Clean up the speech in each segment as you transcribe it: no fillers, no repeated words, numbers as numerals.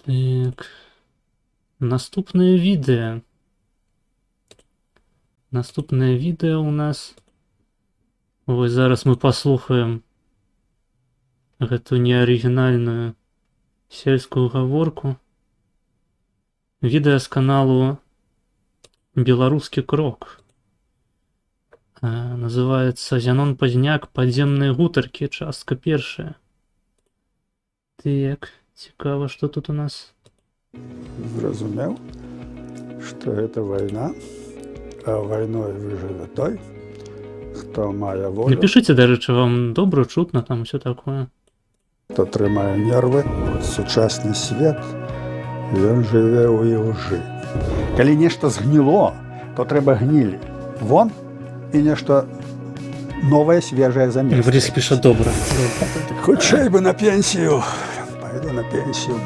Так. Наступнае відэа. Наступнае відэа у нас. Вось зараз мы паслухаем гэту неарыгінальную сельскую гаворку. Відэа з каналу «Беларускі крок». Называецца «Зянон Пазняк. Падземныя гутаркі. Частка першая». Так, цікава, што тут у нас? Зразумеў, што гэта вайна, а вайной выжыве той, хто мае волю, Напішыце, дарэчы, вам добра чутна, там усё такое. хто трымае нервы. Сучасны свет, ён жыве ў ілжы. Калі нешта згніло, то трэба гнілі вон і нешта новае, свежае замест. Борис піша добра. Хутчэй бы на пенсію. Пайду на пенсію,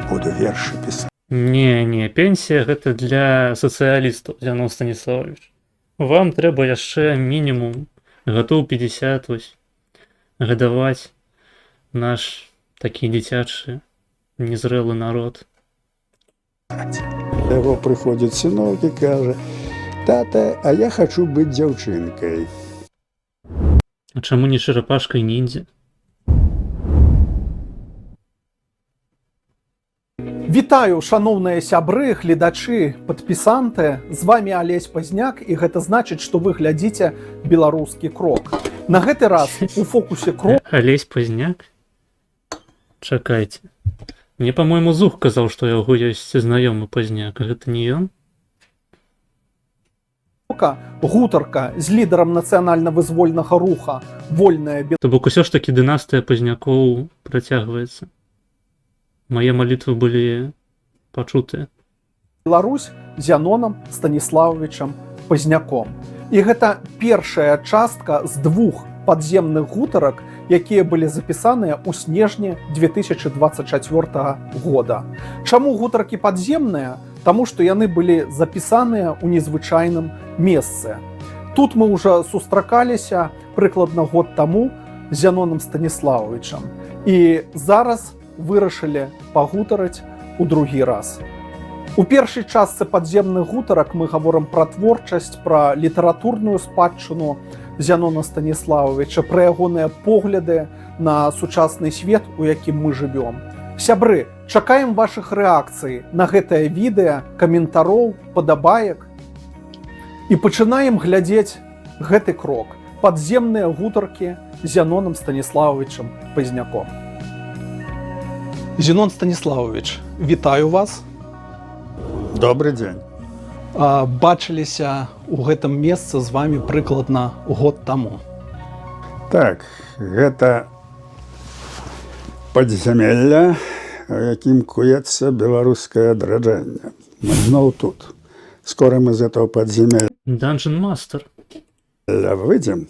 буду вершы пісаць. Не, пенсія гэта для сацыялістаў, Зянон Станіславович. Вам трэба яшчэ мінімум гадоў 50 вось гадаваць наш такі дзіцячы незрэлы народ. Яго прыходзіць сынок і кажа: «Тата, а я хачу быць дзяўчынкай». А чаму не чарапашкай ніндзя? Вітаю, шаноўныя сябры, гледачы, падпісанты. З вами Алесь Пазняк, і гэта значыць, што вы глядзіце «Беларускі крок». На гэты раз у фокусе крок... Алесь Пазняк? Чакайце. Мне, па-мойму, Зух казаў, што яго ёсць знаёмы Пазняк. Гэта не ён? Гутарка з лідарам нацыянальна-вызвольнага руха «Вольная То бок усё ж такі дынастыя Пазнякоў працягваецца. Мае малітвы былі пачутыя. Беларусь Зянонам Станіславовичам Пазняком. І гэта першая частка з двух падземных гутарак, якія былі запісаныя ў снежні 2024 года. Чаму гутаркі падземныя? Таму што яны былі запісаныя ў незвычайным месцы. Тут мы ўжо сустракаліся прыкладна год таму з Зяноном Станіславовичам. І зараз вырашылі пагутарыць у другі раз. У першай частцы падземных гутарак мы гаворым пра творчасць, пра літаратурную спадчыну Зянона Станіславовича, пра ягоныя погляды на сучасны свет, у якім мы жывём. Сябры, чакаем вашых рэакцый на гэтае відэа, каментароў, падабаек. І пачынаем глядзець гэты крок. Падземныя гутаркі з Зяноном Станіславовичам Пазняком. Зянон Станіславович, вітаю вас. Добры дзень. Бачыліся ў гэтым месцы з вами прыкладна год таму. Так, гэта падзямелля, у якім куецца беларускае адраджэнне. Мы зноў тут. Скоро мы з этого падзямелля Dungeon Master. выйдзем,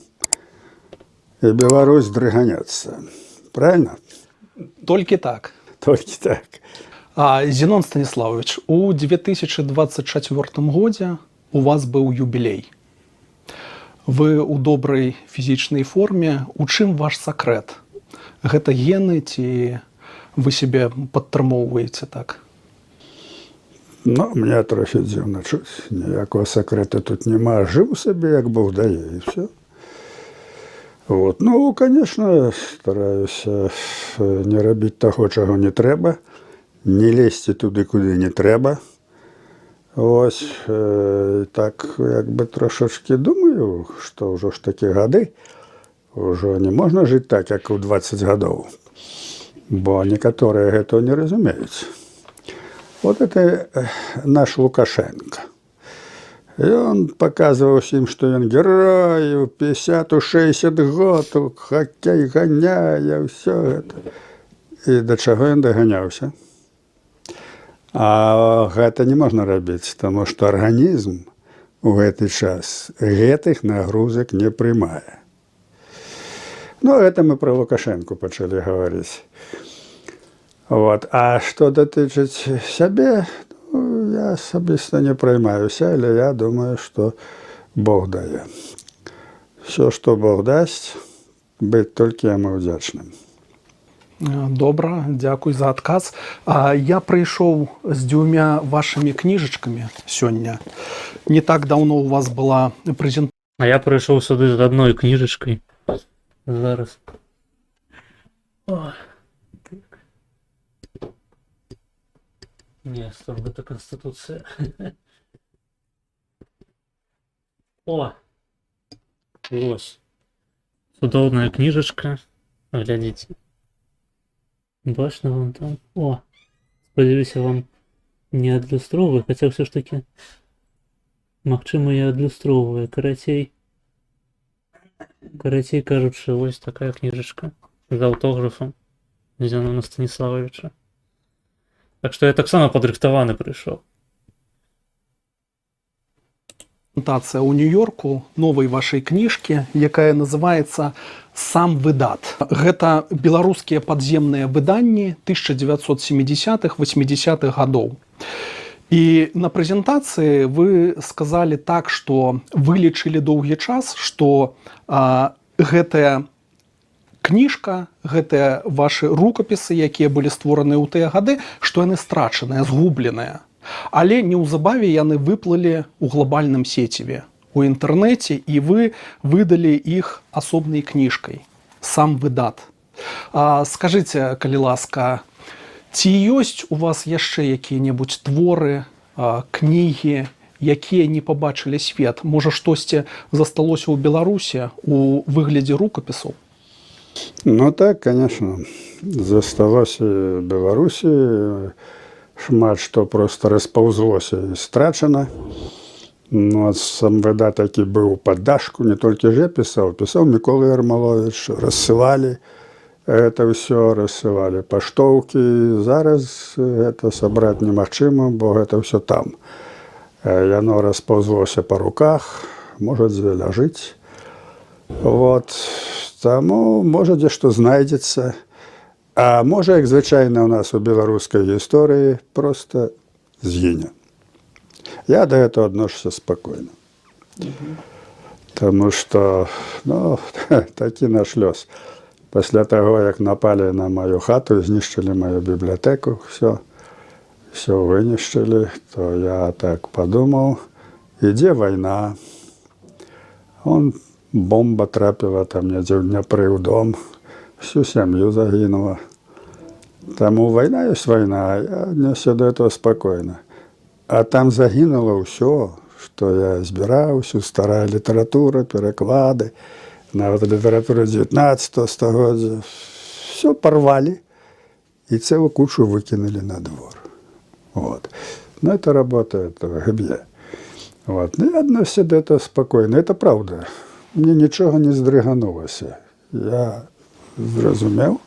і Беларусь дрыганецца. Правильно? Толькі так. Толькі так. Зянон Станіславович, у 2024 годзе у вас быў юбілей. Вы ў добрай фізічнай форме. У чым ваш сакрэт? Гэта гены ці вы сябе падтрымоўваеце так? Ну, мне трохі дзіўна чуць. Ніякого сакрэта тут няма. Жыву сабе, як Бог дае, і все. Вот. Ну, конечно, стараюся не рабіць таго, чаго не трэба, не лезці туды, куды не трэба. Ось, так, як бы трошачкі думаю, што ўжо ж такі гады, ўжо не можна жыць так, як у 20 гадоў, бо некаторыя гэта не разумеюць. Вот это наш Лукашенко. І он паказваў усім, што ён герой, у 50-60 год, у хакей ганяе, ўсё гэта. І да чаго ён даганяўся? А гэта не можна рабіць, таму што арганізм у гэты час гэтых нагрузак не прымае. Ну, гэта мы пра Лукашенко пачалі гаварыць. Вот. А што датычыць сябе, я асабіста не праймаюся, але я думаю, што Бог дае. Все, што Бог дасць, быць толькі яму ўдзячным. Добра, дзякуй за адказ. Я прыйшоў з 2 вашымі кніжачкамі сёння. Не так даўно у вас была прэзентацыя. А я прыйшоў сюды з адной кніжачкай. Зараз. О, так. Не, стоп, гэта Канстытуцыя. О! Вось. Цудоўная кніжачка. Глядзіце. Бачна вам там. О! Спадзяюся, вам не адлюстроўвае, хаця ўсё ж такі магчыма, і адлюстроўвае. Карацей кажучы, вось такая кніжачка з аўтографам Зянона Станіслававіча. Так што я таксама падрыхтаваны прыйшоў. Прэзентацыя ў Нью-Йорку новай вашай кніжкі, якая называецца «Сам выдат». Гэта беларускія падземныя выданні 1970-80-х гадоў. І на прэзентацыі вы сказалі так, што вы лічылі доўгі час, што гэтая кніжка, гэтыя вашы рукапісы, якія былі створаныя ў тыя гады, што яны страчаныя, згубленыя. Але неўзабаве яны выплылі ў глобальным сеціве, у інтэрнэце, і вы выдалі іх асобнай кніжкай «Сам выдат». Скажыце, калі ласка, ці ёсць у вас яшчэ якія-небудзь творы, кнігі, якія не пабачылі свет? Можа, штосьці засталося ў Беларусі у выглядзе рукапісаў? Ну так, конечно, засталося в Беларусі. Шмат што проста распаўзлося і страчана. Ну, сам выдат такі быў пад дашку, не толькі ж я пісаў Мікола Ярмаловіч, рассылалі гэта ўсё, рассылалі паштоўкі. Зараз гэта сабраць немагчыма, бо гэта ўсё там. Яно распаўзлося па руках, можа, дзе ляжыць. Вот. Таму, можа, дзе што знайдзецца. А можа, як звычайна ў нас у беларускай гісторыі, проста згіне. Я да гэтага адношуся спакойна. Таму што, ну, такі наш лёс. Пасля таго, як напалі на маю хату, знішчылі маю бібліятэку, ўсё вынішчылі, то я так падумаў, ідзе вайна. Бомба трапіла там недзе ў Дняпры ў дом. Всю сям'ю загінула. Таму вайна ёсць вайна, я аднёсся да этого спакойна. А там загінула ўсё, што я збіраў, усю старая літаратура, пераклады, нават літаратура 19 стагоддзя. Всё парвалі і цэлую кучу выкінулі на двор. Вот. Но это работа этого Гэбье. Вот. Ну, я адносся да этого спакойна. Это правда. Мне нічога не здрыганулася. Я зразумеў,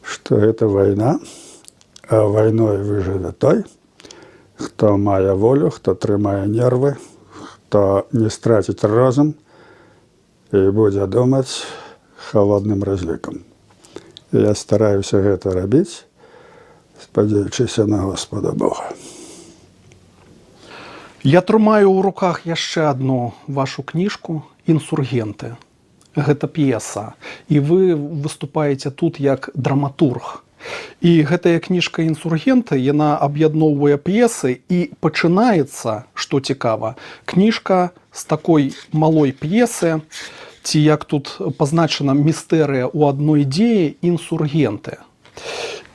што гэта вайна, а вайной выжыве той, хто мае волю, хто трымае нервы, хто не страціць розум і будзе думаць халодным разлікам. Я стараюся гэта рабіць, спадзяючыся на Господа Бога. Я трымаю ў руках яшчэ адну вашу кніжку «Інсургенты». Гэта п'еса. І вы выступаеце тут як драматург. І гэтая кніжка «Інсургенты», яна аб'ядноўвае п'есы і пачынаецца, што цікава, кніжка з такой малой п'есы, ці як тут пазначана містэрыя ў адной дзеі «Інсургенты».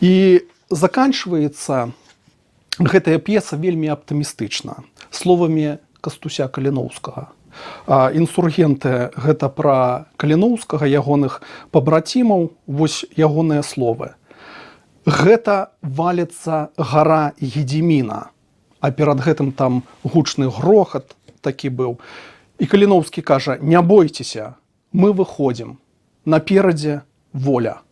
І заканчваецца гэтая п'еса вельмі аптымістычна, словамі Кастуся Каліноўскага. «Інсургенты» – гэта пра Каліноўскага, ягоных пабрацімаў, вось ягоныя словы. Гэта валіцца гара Гедзіміна, а перад гэтым там гучны грохат такі быў. І Каліноўскі кажа: «Не бойцеся, мы выходзім, наперадзе воля».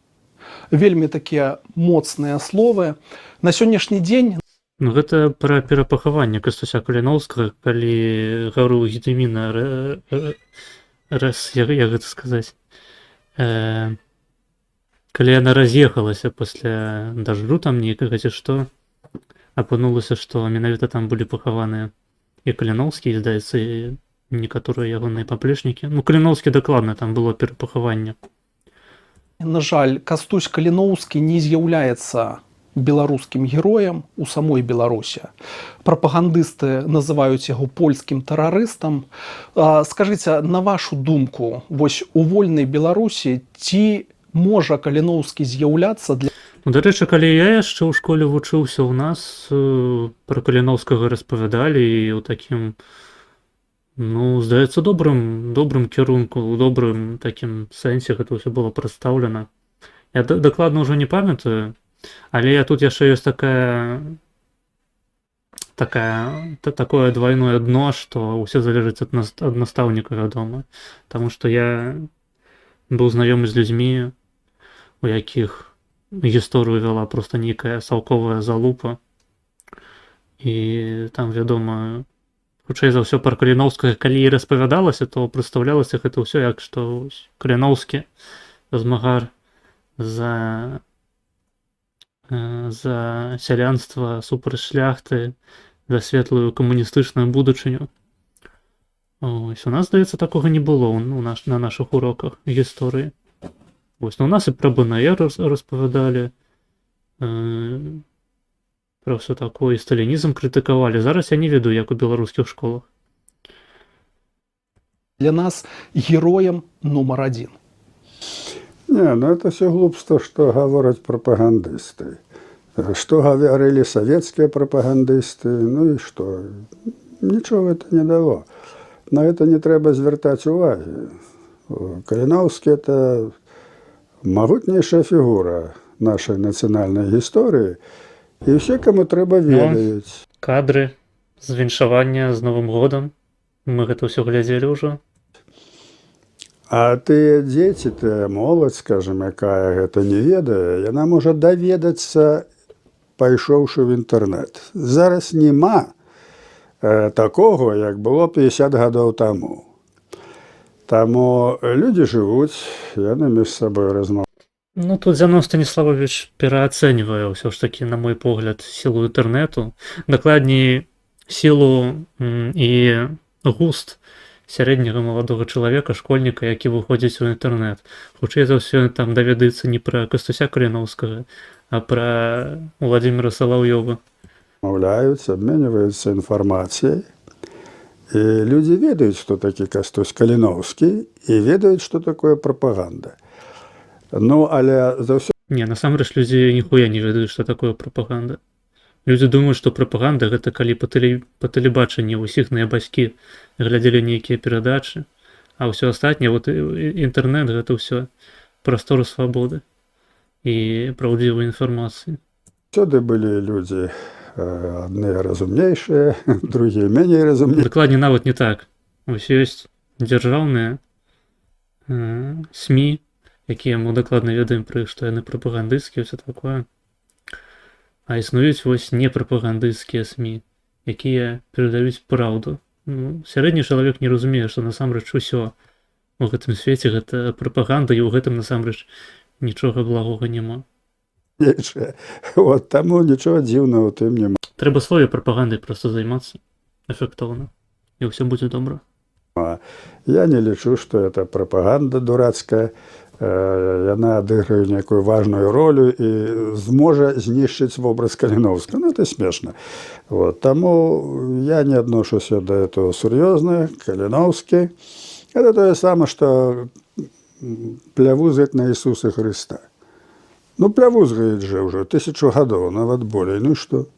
Вельмі такія моцныя словы. На сённяшні дзень Ну, гэта пра перапахаванне Кастуся Каліноўскага, калі гару Гедзіміна як гэта сказаць, калі яна раз'ехалася пасля дажджу там нейкага ці што, апынулася, што менавіта там былі пахаваныя і Каліноўскі, і, здаецца, і некаторыя ягоныя паплечнікі. Ну, Каліноўскі дакладна, там было перапахаванне. На жаль, Кастусь Каліноўскі не з'яўляецца беларускім героем у самой Беларусі. Прапагандысты называюць яго польскім тэрарыстам. Скажыце, на вашу думку, вось у вольнай Беларусі ці можа Каліноўскі з'яўляцца для... Ну, дарэчы, калі я яшчэ ў школе вучыўся, у нас пра Каліноўскага распавядалі і ў такім, ну, здаецца, добрым кірунку, у добрым такім сэнсе гэта ўсё было прадстаўлена. Я дакладна ўжо не памятаю, але тут яшчэ ёсць такое двойное дно, што ўсё залежыць ад настаўніка, вядома. Таму што я быў знаёмы з людзьмі, у якіх гісторыю вяла проста нейкая салковая залупа. І там, вядома, хутчэй за ўсё пра Каліноўскага, калі і распавядалася, то прадстаўлялася гэта ўсё як што Каліноўскі змагар за сялянства супраць шляхты, за светлую камуністычную будучыню. Ось, у нас, здаецца, такога не было на нашых уроках гісторыі. Вось, ну, у нас і пра БНР распавядалі, пра ўсё такое, і сталінізм крытыкавалі. Зараз я не ведаю, як у беларускіх школах. Для нас героем нумар 1. Не, ну это все глупство, что говорят пропагандисты. Что говорили советские пропагандисты, ну и что? Ничего это не дало. На это не треба звертать уваги. Каліноўскі – это могутнейшая фігура нашої національної історії, і всі, кому треба, ведають. Кадры з віншавання з Новым годам. Мы гэта ўсё глядзелі ўжо. А тыя дзеці, тая моладзь, скажем, якая гэта не ведае, яна можа даведацца, пайшоўшы в інтэрнэт. Зараз няма такого, як было 50 гадоў таму. Таму людзі жывуць, яны між сабой размаўляюць. Ну, тут Зянон Станіславович пераацэньвае ўсё ж такі, на мой погляд, сілу інтэрнэту. Дакладней, сілу і густ сярэдняга маладога чалавека, школьніка, які выходзіць у інтэрнэт. Хутчэй за ўсё, там даведаецца не пра Кастуся Каліноўскага, а пра Владзіміра Салаўёва. Размаўляюць, абменьваюцца інфармацыяй. І людзі ведаюць, што такі Кастусь Каліноўскі, і ведаюць, што такое прапаганда. Ну, але заўсёды... Не, насамрэч людзі ніхуя не ведаюць, што такое прапаганда. Людзі думаюць, што прапаганда гэта калі па тэлебачанні ўсіх на бацькі глядзелі нейкія перадачы, а ўсё астатняе, вот інтэрнэт гэта ўсё прасторы свабоды і праўдзівай інфармацыі. Заўсёды былі людзі адны разумнейшыя, другія меней разумнейшыя. Дакладней, нават не так. Вось ёсць дзяржаўныя СМІ, якія мы дакладна ведаем пра іх, што яны прапагандысцкія, ўсё такое. А існуюць вось непрапагандысцкія СМІ, якія перадаюць праўду. Ну, сярэдні чалавек не разумее, што насамрэч усё у гэтым свеце гэта прапаганда, і ў гэтым насамрэч нічога благога няма. Вот, таму нічога дзіўнага ў тым няма. Трэба сваёй прапагандай проста займацца эфектыўна, і ўсё будзе добра. Я не лічу, што это прапаганда дурацкая. Яна адыграе некую важную ролю і зможа знішчыць вобраз Каліноўскага. Ну, это смешна. Вот. Таму я не адношуся да этого сур'ёзна. Каліноўскі – это тое самае, што плявузгаць на Ісуса Хрыста. Ну, плявузгаюць жа ўжо 1000 гадоў, нават болей. Ну, што?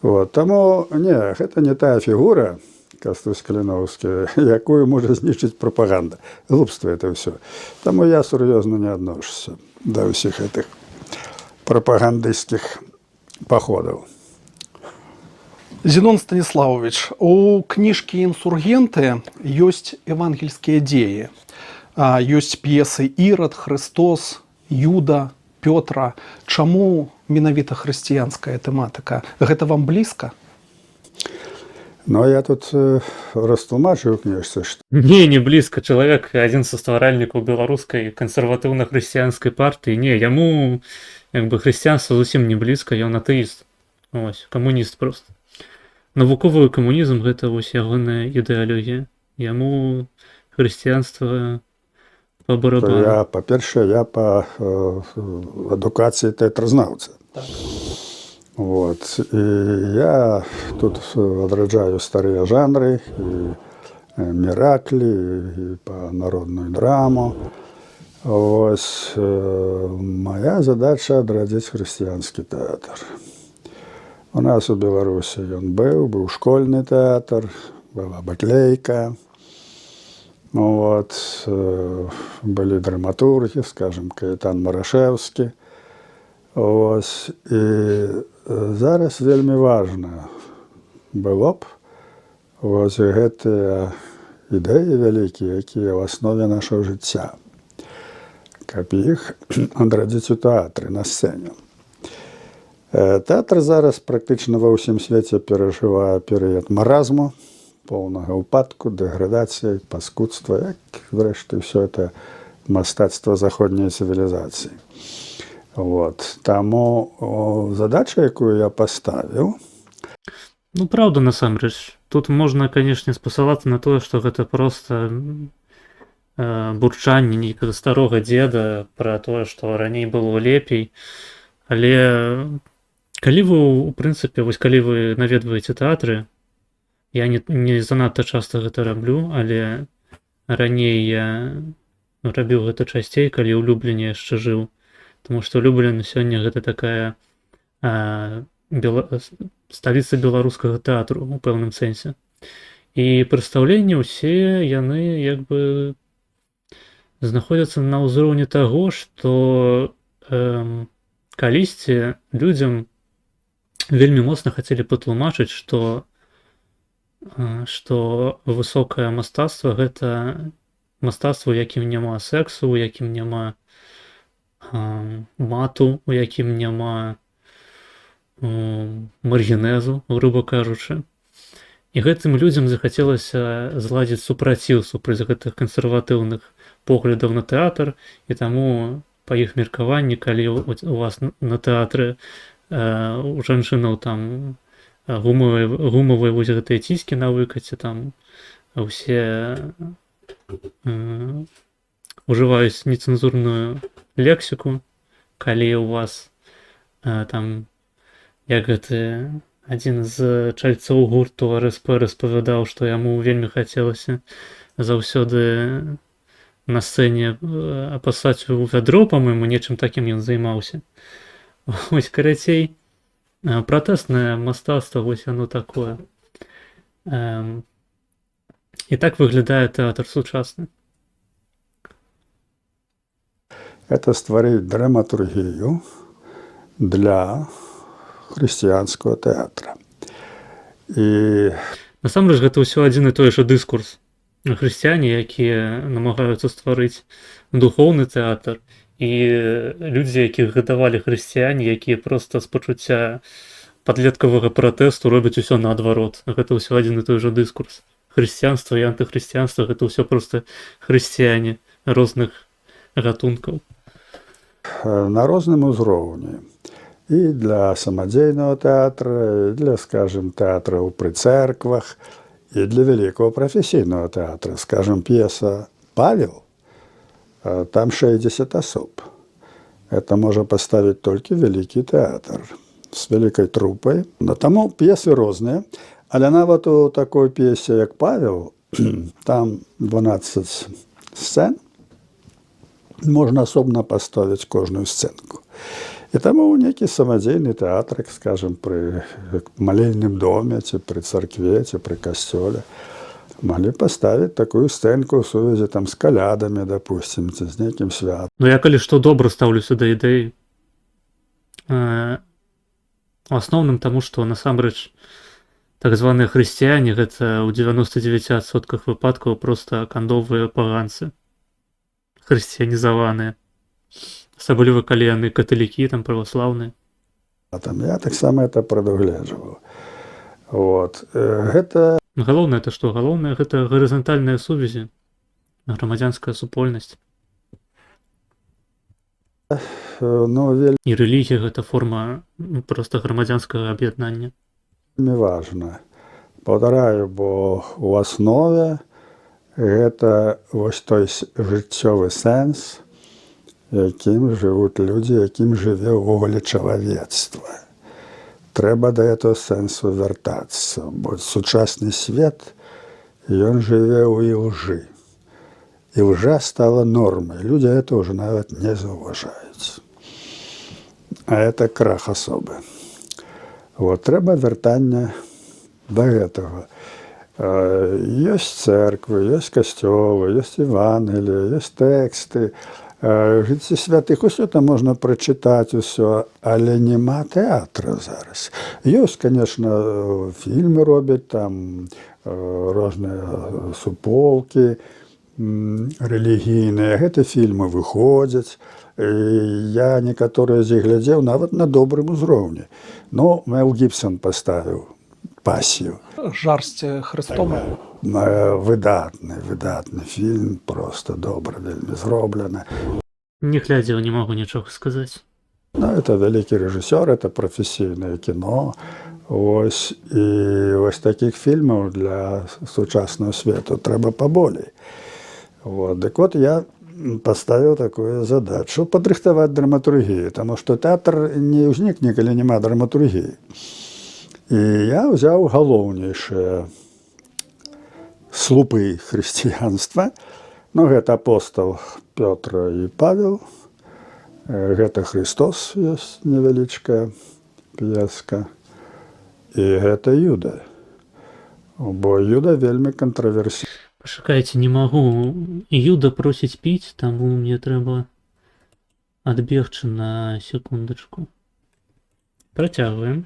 Вот. Таму, не, гэта не тая фігура, Кастусь Каліноўскі, якую можа знішчыць прапаганда. Глупства это ўсё. Таму я сур'ёзна не адношуся да ўсіх гэтых прапагандысцкіх паходаў. Зенон Станіславович, у кніжкі «Інсургенты» ёсць евангельскія дзеі. Ёсць п'есы «Ірад», «Христос», «Юда», «Пётра». Чаму менавіта хрысціянская тэматыка? Гэта вам блізка? Ну, я тут растлумачыў у кніжцы, што... Не блізка. Чалавек, адзін са стваральнікаў беларускай кансерватыўна-хрысціянскай партыі. Не, яму як бы хрысціянства зусім не блізка, ён атэіст. Ось, камуніст проста. Навуковы камунізм гэта вось ягоная ідэалогія. Яму хрысціянства По То барабану. я, па-першае, я па адукацыі тэатразнаўца. Так. Вот. І я тут адраджаю старыя жанры, і міраклі, і па народную драму. Ось моя задача адрадзіць хрысціянскі тэатр. У нас у Беларусі ён быў школьны тэатр, была баклейка. Вот. Былі драматургі, скажем, Каэтан Марашэўскі. Ось. І зараз вельмі важна было б вось гэтыя ідэі вялікія, якія ў аснове нашага жыцця, каб іх адрадзіць у тэатры, на сцэне. Тэатр зараз практычна ва ўсім свеце перажывае перыяд маразму, поўнага ўпадку, дэградацыі, паскудства, як, зрэшты, ўсё это мастацтва заходняй цывілізацыі. Вот. Таму задача, якую я паставіў, Ну, правда, насамрэч. Тут можна, канешне, спасылацца на тое, што гэта проста бурчанне нейкага старога дзеда пра тое, што раней было лепей. Але калі вы, у прынцыпе, вось калі вы наведваеце тэатры, я не занадта часта гэта раблю, але раней я рабіў гэта часцей, калі ў Любліне яшчэ жыў. Таму што Люблін сёння гэта такая сталіца беларускага тэатру у пэўным сэнсе. І прадстаўленні ўсе яны як бы знаходзяцца на ўзроўні таго, што калісьці людзям вельмі моцна хацелі патлумачыць, што высокае мастацтва гэта мастацтва, у якім няма сексу, у якім няма мату, у якім няма маргінезу, груба кажучы. І гэтым людзям захацелася зладзіць супраціў супраць гэтых кансерватыўных поглядаў на тэатр, і таму па іх меркаванні, калі у вас на тэатры у жанчынаў там гумавыя вось гэтыя ціскі на выкаце, там усе ужываюць нецэнзурную лексіку, калі у вас там, як гэты адзін з чальцоў гурту РСП распавядаў, што яму вельмі хацелася заўсёды на сцэне апасаць у вядро, па-мойму, нечым такім ён займаўся. Вось, карацей, пратэснае мастацтва, вось яно такое. І так выглядае тэатр сучасны. это стварыць драматургію для хрысціянскага тэатра. І Насамрэч, гэта ўсё адзін і той жа дыскурс. Хрысціяне, якія намагаюцца стварыць духоўны тэатр, і людзі, якіх гадавалі хрысціяне, якія проста з пачуцця падлеткавага пратэсту робяць усё наадварот. Гэта ўсё адзін і той жа дыскурс. Хрысціянства і антыхрысціянства — гэта ўсё проста хрысціяне розных гатункаў. на розным узроўні. І для самадзейнага тэатра, і для, скажем, тэатраў пры цэрквах, і для вялікага прафесійнага тэатра. Скажем, п'еса «Павел», там 60 асоб. Это можа паставіць толькі вялікі тэатр з вялікай трупай. Таму п'есы розныя, але нават у такой п'есе, як «Павел», там 12 сцэн, можна асобна паставіць кожную сцэнку. І таму нейкі самадзейны тэатр, скажем, пры малельным доме, ці пры царкве, ці пры касцёле, маглі паставіць такую сцэнку ў сувязі там з калядамі, допустим, ці з нейкім святам. Ну, я калі што добра стаўлюся да ідэі. У асноўным таму, што насамрэч так званыя хрысціяне — гэта ў 99% выпадкаў проста кандовыя паганцы. Хрысціянізаваныя. Асабліва калі яны каталікі, там праваслаўныя. Я таксама это прадугледжваў. Вот. Гэта Галоўнае — это што? Галоўнае — гэта гарызантальныя сувязі, грамадзянская супольнасць. вельмі І рэлігія — гэта форма проста грамадзянскага аб'яднання. важна. Паўтараю, бо ў аснове гэта вось той жыццёвы сэнс, якім жывуць людзі, якім жыве ўвогуле чалавецтва. Трэба да этого сэнсу вяртацца, бо сучасны свет, ён жыве ў ілжы. Ілжа стала нормай, людзі гэта ўжо нават не заўважаюць. А это крах асобы. Вот, трэба вяртанне да гэтага. Ёсць цэрквы, ёсць касцёлы, ёсць Евангелие, ёсць тэксты, жыцці святых, усё там можна прачытаць усё, але няма тэатра зараз. Ёсць, конечно, фільмы робяць, там розныя суполкі рэлігійныя, гэты фільмы выходзяць. Я некаторыя з іх глядзеў нават на добрым узроўні. Ну, Мел Гібсон паставіў «Пасію». Жарсці Христова. Выдатны фільм, просто добра вельмі зроблена. Не глядзеў, не магу нічога сказаць. Ну, это вялікі рэжысёр, это прафесійнае кіно. Вось, і вось такіх фільмаў для сучаснага свету трэба паболей. Вот. Дык вот я паставіў такую задачу падрыхтаваць драматургію, таму што тэатр не ўзнікне, калі няма драматургіі. І я ўзяў галоўнейшыя слупы хрысціянства. Ну, гэта апостол Пётр і Павел, гэта Христос, ёсць невялічкая п'еска, і гэта Юда. Бо Юда вельмі кантраверсійны. Пашакайце, не магу. Юда просіць піць, таму мне трэба адбегчы на секундачку. Працягваем.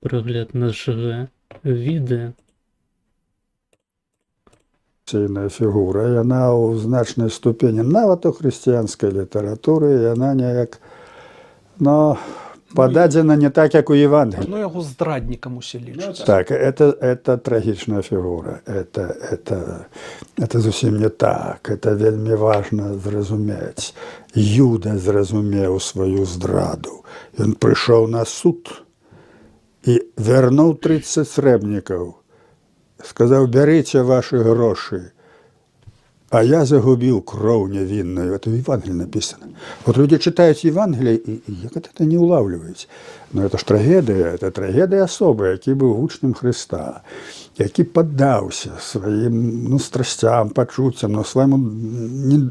Прагляд нашага відэа. Фігура, яна ў значнай ступені, нават у хрысціянскай літаратуры, яна неяк, пададзена не так, як у Евангеліі. Ну, яго здраднікам усе лічаць. Так, это трагічная фігура. Это зусім не так. Это вельмі важна зразумець. Юда зразумеў сваю здраду. Ён прыйшоў на суд і вярнуў 30 срэбнікаў. Сказаў, бярыце ваши грошы, а я загубіў кроў нявінную. Это в Евангелии написано. Вот люди читают Евангелие и як это не улавливаюць. Но это ж трагедыя, это трагедыя асобы, які быў вучнем Христа, які паддаўся сваім страсцям, пачуццям, свайму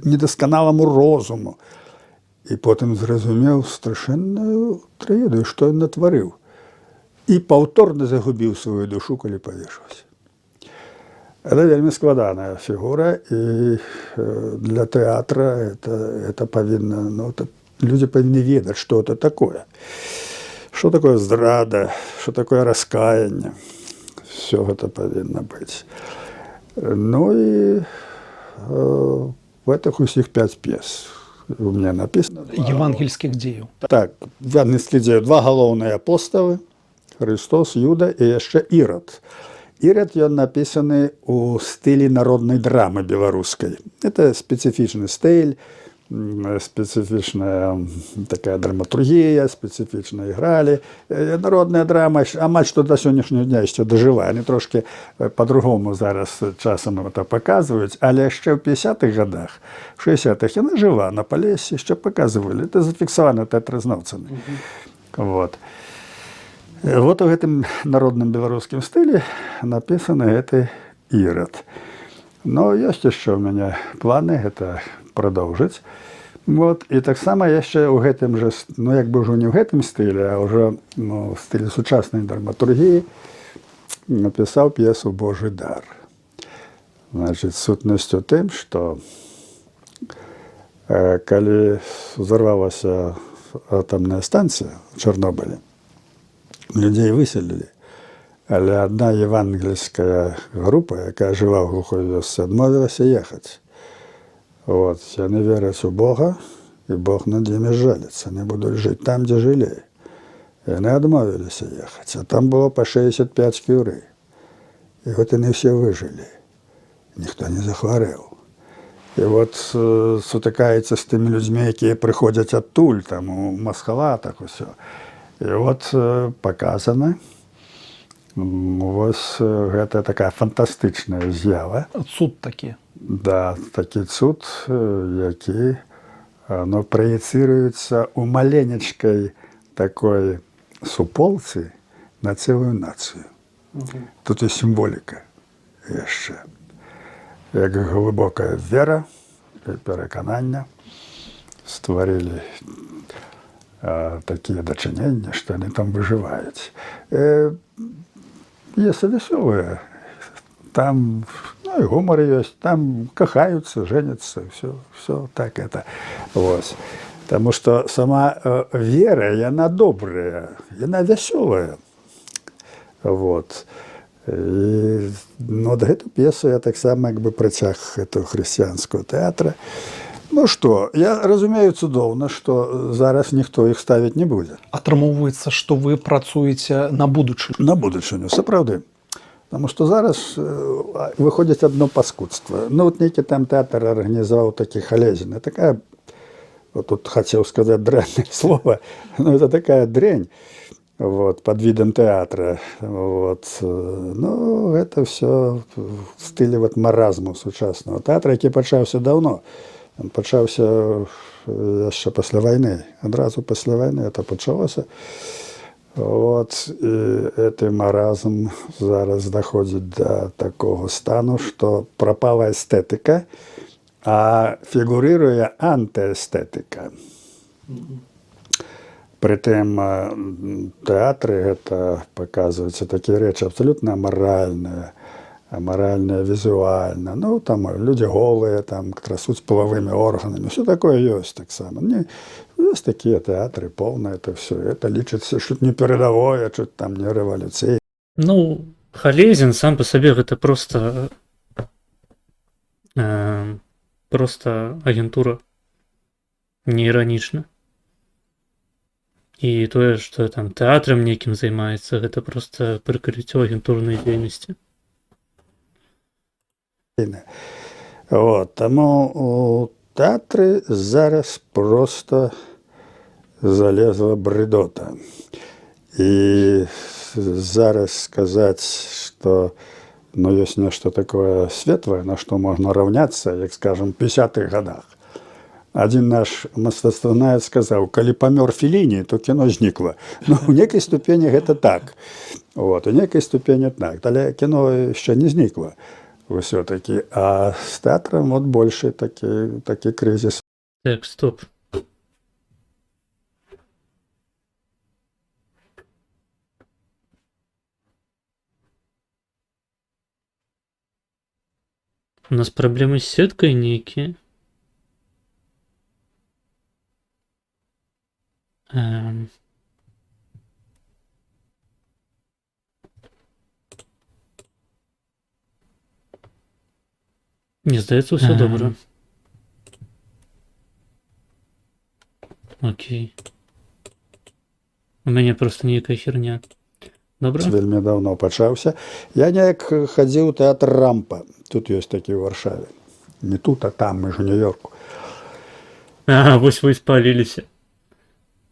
недасканаламу розуму. І потым зразумеў страшэнную трагедыю, што ён натварыў. І паўторна загубіў сваю душу, калі павешаўся. Это вельмі складаная фігура, і для тэатра это павінна, людзі павінны ведаць, што это такое. Што такое здрада, што такое раскаянне. Все гэта павінна быць. Ну і в этих усіх 5 п'ес у меня написано. Евангельскіх дзеяў. Так, евангельскіх дзеяў. 2 галоўныя апосталы, Христос, Юда і яшчэ Ірод. Ірод, ён напісаны ў стылі народнай драмы беларускай. Это спецыфічны стыль, спецыфічная такая драматургія, спецыфічна ігралі. Народная драма, амаль што да сённяшняга дня яшчэ дажывае. Они трошки по-другому зараз часам это паказваюць, але яшчэ ў 50-х годах, в 60-х яна жыва, на Палесе яшчэ паказвалі. Это зафіксавана тэатразнаўцамі. Вот. Вот у гэтым народным беларускім стылі напісаны гэты Ірод. Но ёсць яшчэ ў мяне планы гэта прадоўжыць. Вот. І таксама яшчэ ў гэтым жа, як бы ўжо не ў гэтым стылі, а ўжо в стылі сучаснай драматургіі напісаў п'есу «Божий дар». Значит, сутнасць у тым, што калі ўзарвалася атамная станцыя ў Чарнобылі, людзей выселілі, але адна евангельская група, якая жыла ў глухой вёсцы, адмовілася ехаць. Вот. Яны вераць у Бога, і Бог над імі жаліцца. Яны будуць жыць там, дзе жылі. Яны адмовіліся ехаць, а там было па 65 кюрэй. І вот яны ўсе выжылі. Ніхто не захварэў. І вот сутыкаецца з тымі людзьмі, якія прыходзяць адтуль, там у Масхалатах усё. І от показана, Вось гэта такая фантастычная з'ява. Цуд такі. Да, такі цуд, які праецыруецца ў маленечкай такой суполцы на цэлую нацыю. Тут і сімволіка яшчэ. Як глыбокая вера і пераканання стварылі такія дачыненні, што яны там выжываюць. П'есы вясёлыя. Там і гумар ёсць, там кахаюцца, жэняцца, все так это. Вось. Таму што сама вера, яна добрая, яна вясёлая. Вот. І гэту п'есу я таксама як бы працяг гэтага хрысціянскага тэатра. Ну што, я разумею цудоўна, што зараз ніхто іх ставіць не будзе. Атрымоўваецца, што вы працуеце на будучыню. На будучыню, сапраўды. Таму што зараз выходзіць адно паскудства. Ну, вот нейкі там тэатр арганізаваў такі халезіны. Такая, вот тут хацеў сказаць дрэннае слова, но это такая дрэнь, вот, под видом театра. Вот. Ну, гэта ўсё в стылі вот маразму сучаснага тэатра, які пачаўся даўно. Ён пачаўся яшчэ пасля вайны. Адразу пасля вайны это пачалося. Вот. І гэты маразм зараз даходзіць да такога стану, што прапала эстэтыка, а фігурыруе антыэстэтыка. Прытым тэатры гэта паказваюцца такія рэчы абсалютна амаральныя, амаральныя візуальна. Ну, там людзі голыя, там трасуць палавымі органамі. Усё такое ёсць таксама. Ёсць такія тэатры, поўна это ўсё. Это лічыцца чуть не перадавое, чуть там не рэвалюцыйна. Ну, Халезін сам па сабе гэта просто агентура, не іранічна. І тое, што там тэатрам нейкім займаецца, гэта просто прыкрыццё агентурнай дзейнасці. Вот. Таму у тэатры зараз просто залезла брыдота. І зараз сказаць, што ёсць нешта такое светлае, на што можна раўняцца, як скажам, 50-х гадах. Адзін наш мастацтвазнавец сказаў, калі памёр Феліні, то кіно знікла. Ну, у нейкай ступені гэта так. Вот, у нейкай ступені так. Але кіно яшчэ не знікла ўсё-такі. А з тэатрам от большы такі крызіс. Так, стоп. У нас праблемы з сеткай нейкія. Не, здаецца, ўсё добра. Окей. У мяне просто нейкая херня. Добра? Вельмі даўно пачаўся. Я неяк хадзіў у тэатр Рампа. Тут ёсць такі ў Варшаве. Не тут, а там, мы ж у Нью-Йорку. Ага, вось вы спаліліся.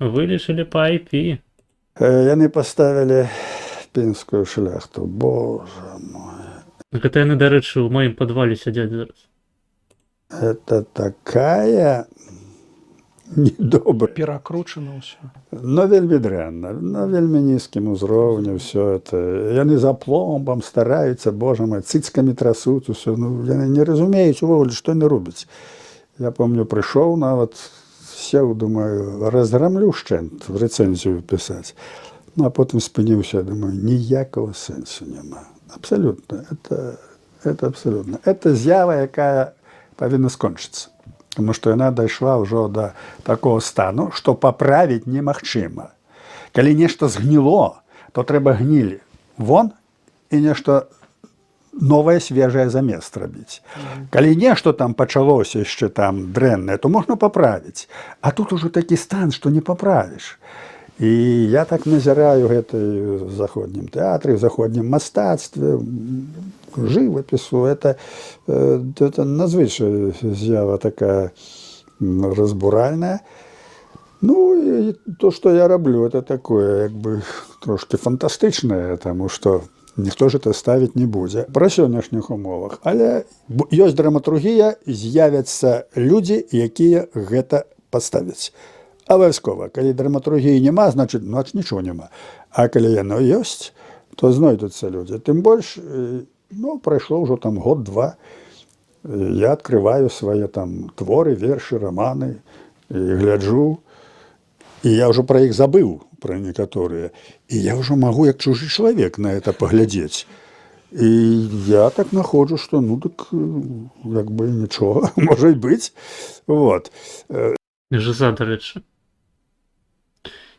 Вылечылі па IP. Яны паставілі пінскую шляхту. Боже мой. Гэта яны, дарэчы, у маім падвале сядзяць зараз. Это такая недобрая. Перакручана ўсё. Но вельмі дрэнна, на вельмі нізкім узроўні ўсё это. Яны за пломбам стараюцца, боже мой, цыцкамі трасуць усё. Ну, яны не разумеюць увогуле, што яны робяць. Я помню, прыйшоў нават, сеў, думаю, разграмлю шчэнт, рэцэнзію пісаць. Ну, а потым спыніўся, думаю, ніякага сэнсу няма. Абсолютно. Это абсолютно. Это з'ява, якая павінна скончыцца. Тому што яна дайшла ўжо да такого стану, што паправіць немагчыма. Калі нешта згніло, то трэба гнілі вон і нешта новае, свежае замест рабіць. Калі нешта там пачалося яшчэ там дрэннае, то можна паправіць. А тут ужо такі стан, што не паправіш. І я так назіраю гэта в заходнім тэатры, в заходнім мастацтве, жывапісу. Это надзвычай з'ява такая разбуральная. Ну, і то, що я роблю, це таке, якби, трошки фантастичне, тому що ніхто ж це ставити не буде. При сьогоднішніх умовах. Але є драматургія, з'являться люди, які це поставять. Обов'язково. Коли драматургії нема, значить нічого нема. А коли воно є, то знайдуться люди. Тим більше, ну, пройшло вже там год-два. Я відкриваю свої там твори, вірші, романи, і гляджу. І я вже про їх забив, про некоторые. І я вже можу, як чужий чоловік, на це поглядіти. І я так знаходжу, що ну так, якби нічого, може й бути. Вот. Жиза, до речі.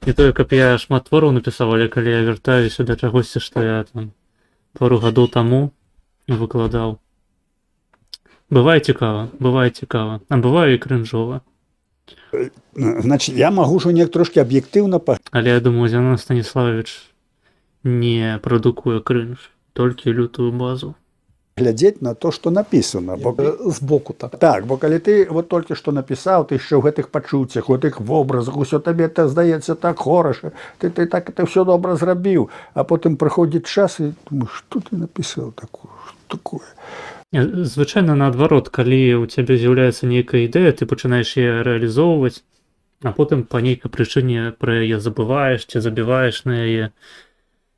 Не то, каб я шмат твораў напісаў, але калі я вяртаюся да чагосьці, што я там пару гадоў таму выкладаў. Бывае цікава, а бывае і крынжова. Значить, я можу ж неяк трошки об'єктивно Але я думаю, Зянон Станіславович не прадукуе крынж, толькі лютую базу. глядзець на то, што написано. Бо... Збоку так. Так, бо калі ты вот толькі што напісаў, ты ще ў гэтых пачуццях, у гэтых вобразах, усё табе это здаецца так хораша, ты так это все добра зрабіў, а потым прыходзіць час і думаеш, што ты напісаў такое? Звычайна наадварот, калі у цябе з'яўляецца нейкая ідэя, ты пачынаеш яе рэалізоўваць, а потым па нейкай прычыне пра яе забываеш ці забіваеш на яе,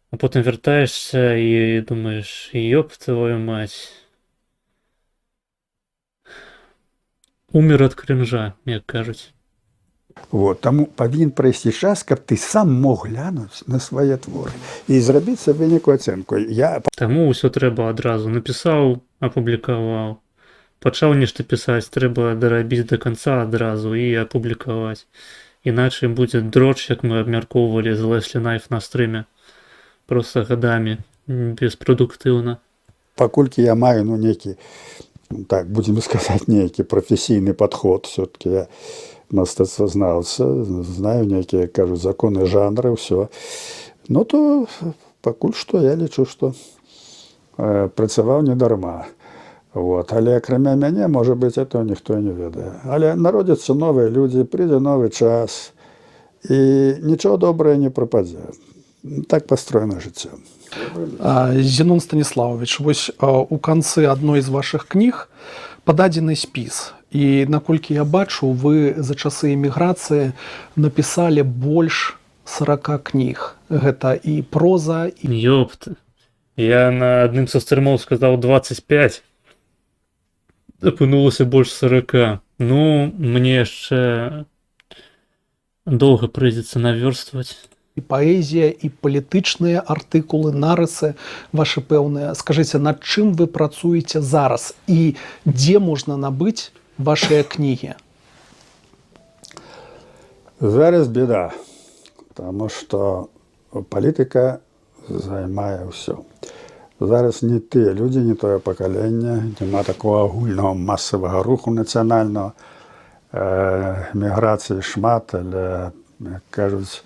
а потым вяртаешся і думаеш, ёб твою мать. Умер ад крынжа, як кажуць. Вот, таму павінен прайсці час, каб ты сам мог глянуць на свае творы і зрабіць сабе некую ацэнку. Таму ўсё трэба адразу. Напісаў, апублікаваў. Пачаў нешта пісаць, трэба дарабіць да канца адразу і апублікаваць. Іначай будзе дроч, як мы абмяркоўвалі з Леслі Найф на стрыме. Проста гадамі, беспрадуктыўна. Паколькі я маю, ну, нейкі, так, будзем сказаць, нейкі прафесійны падход, все-таки я мастацтвазнаўца, знаю нейкія, кажу, законы жанра, ўсё. Ну, то пакуль што я лічу, што працаваў не дарма. Вот. Але акрамя мяне, можа быць, этого ніхто і не ведае. Але народзяцца новыя людзі, прыйдзе новы час, і нічого добрае не прападзе. Так пастроена жыццё. Зянон Станіславович, вось у канцы адной з вашых кніг пададзены спіс. І, наколькі я бачу, вы за часы эміграцыі напісалі больш 40 кніг. Гэта і проза, і... Ёпта. Я на адным са стрымоў сказаў 25. Апынулася больш 40. Ну, мне яшчэ доўга прыйдзецца навёрстваць. І паэзія, і палітычныя артыкулы, нарысы вашы пэўныя. Скажыце, над чым вы працуеце зараз? І дзе можна набыць вашыя кнігі? Зараз беда, таму што палітыка займае ўсё. Зараз не тыя людзі, не тое пакаленне, няма такого агульнага масавага руху нацыянальнага, міграцыі шмат, але, як кажуць,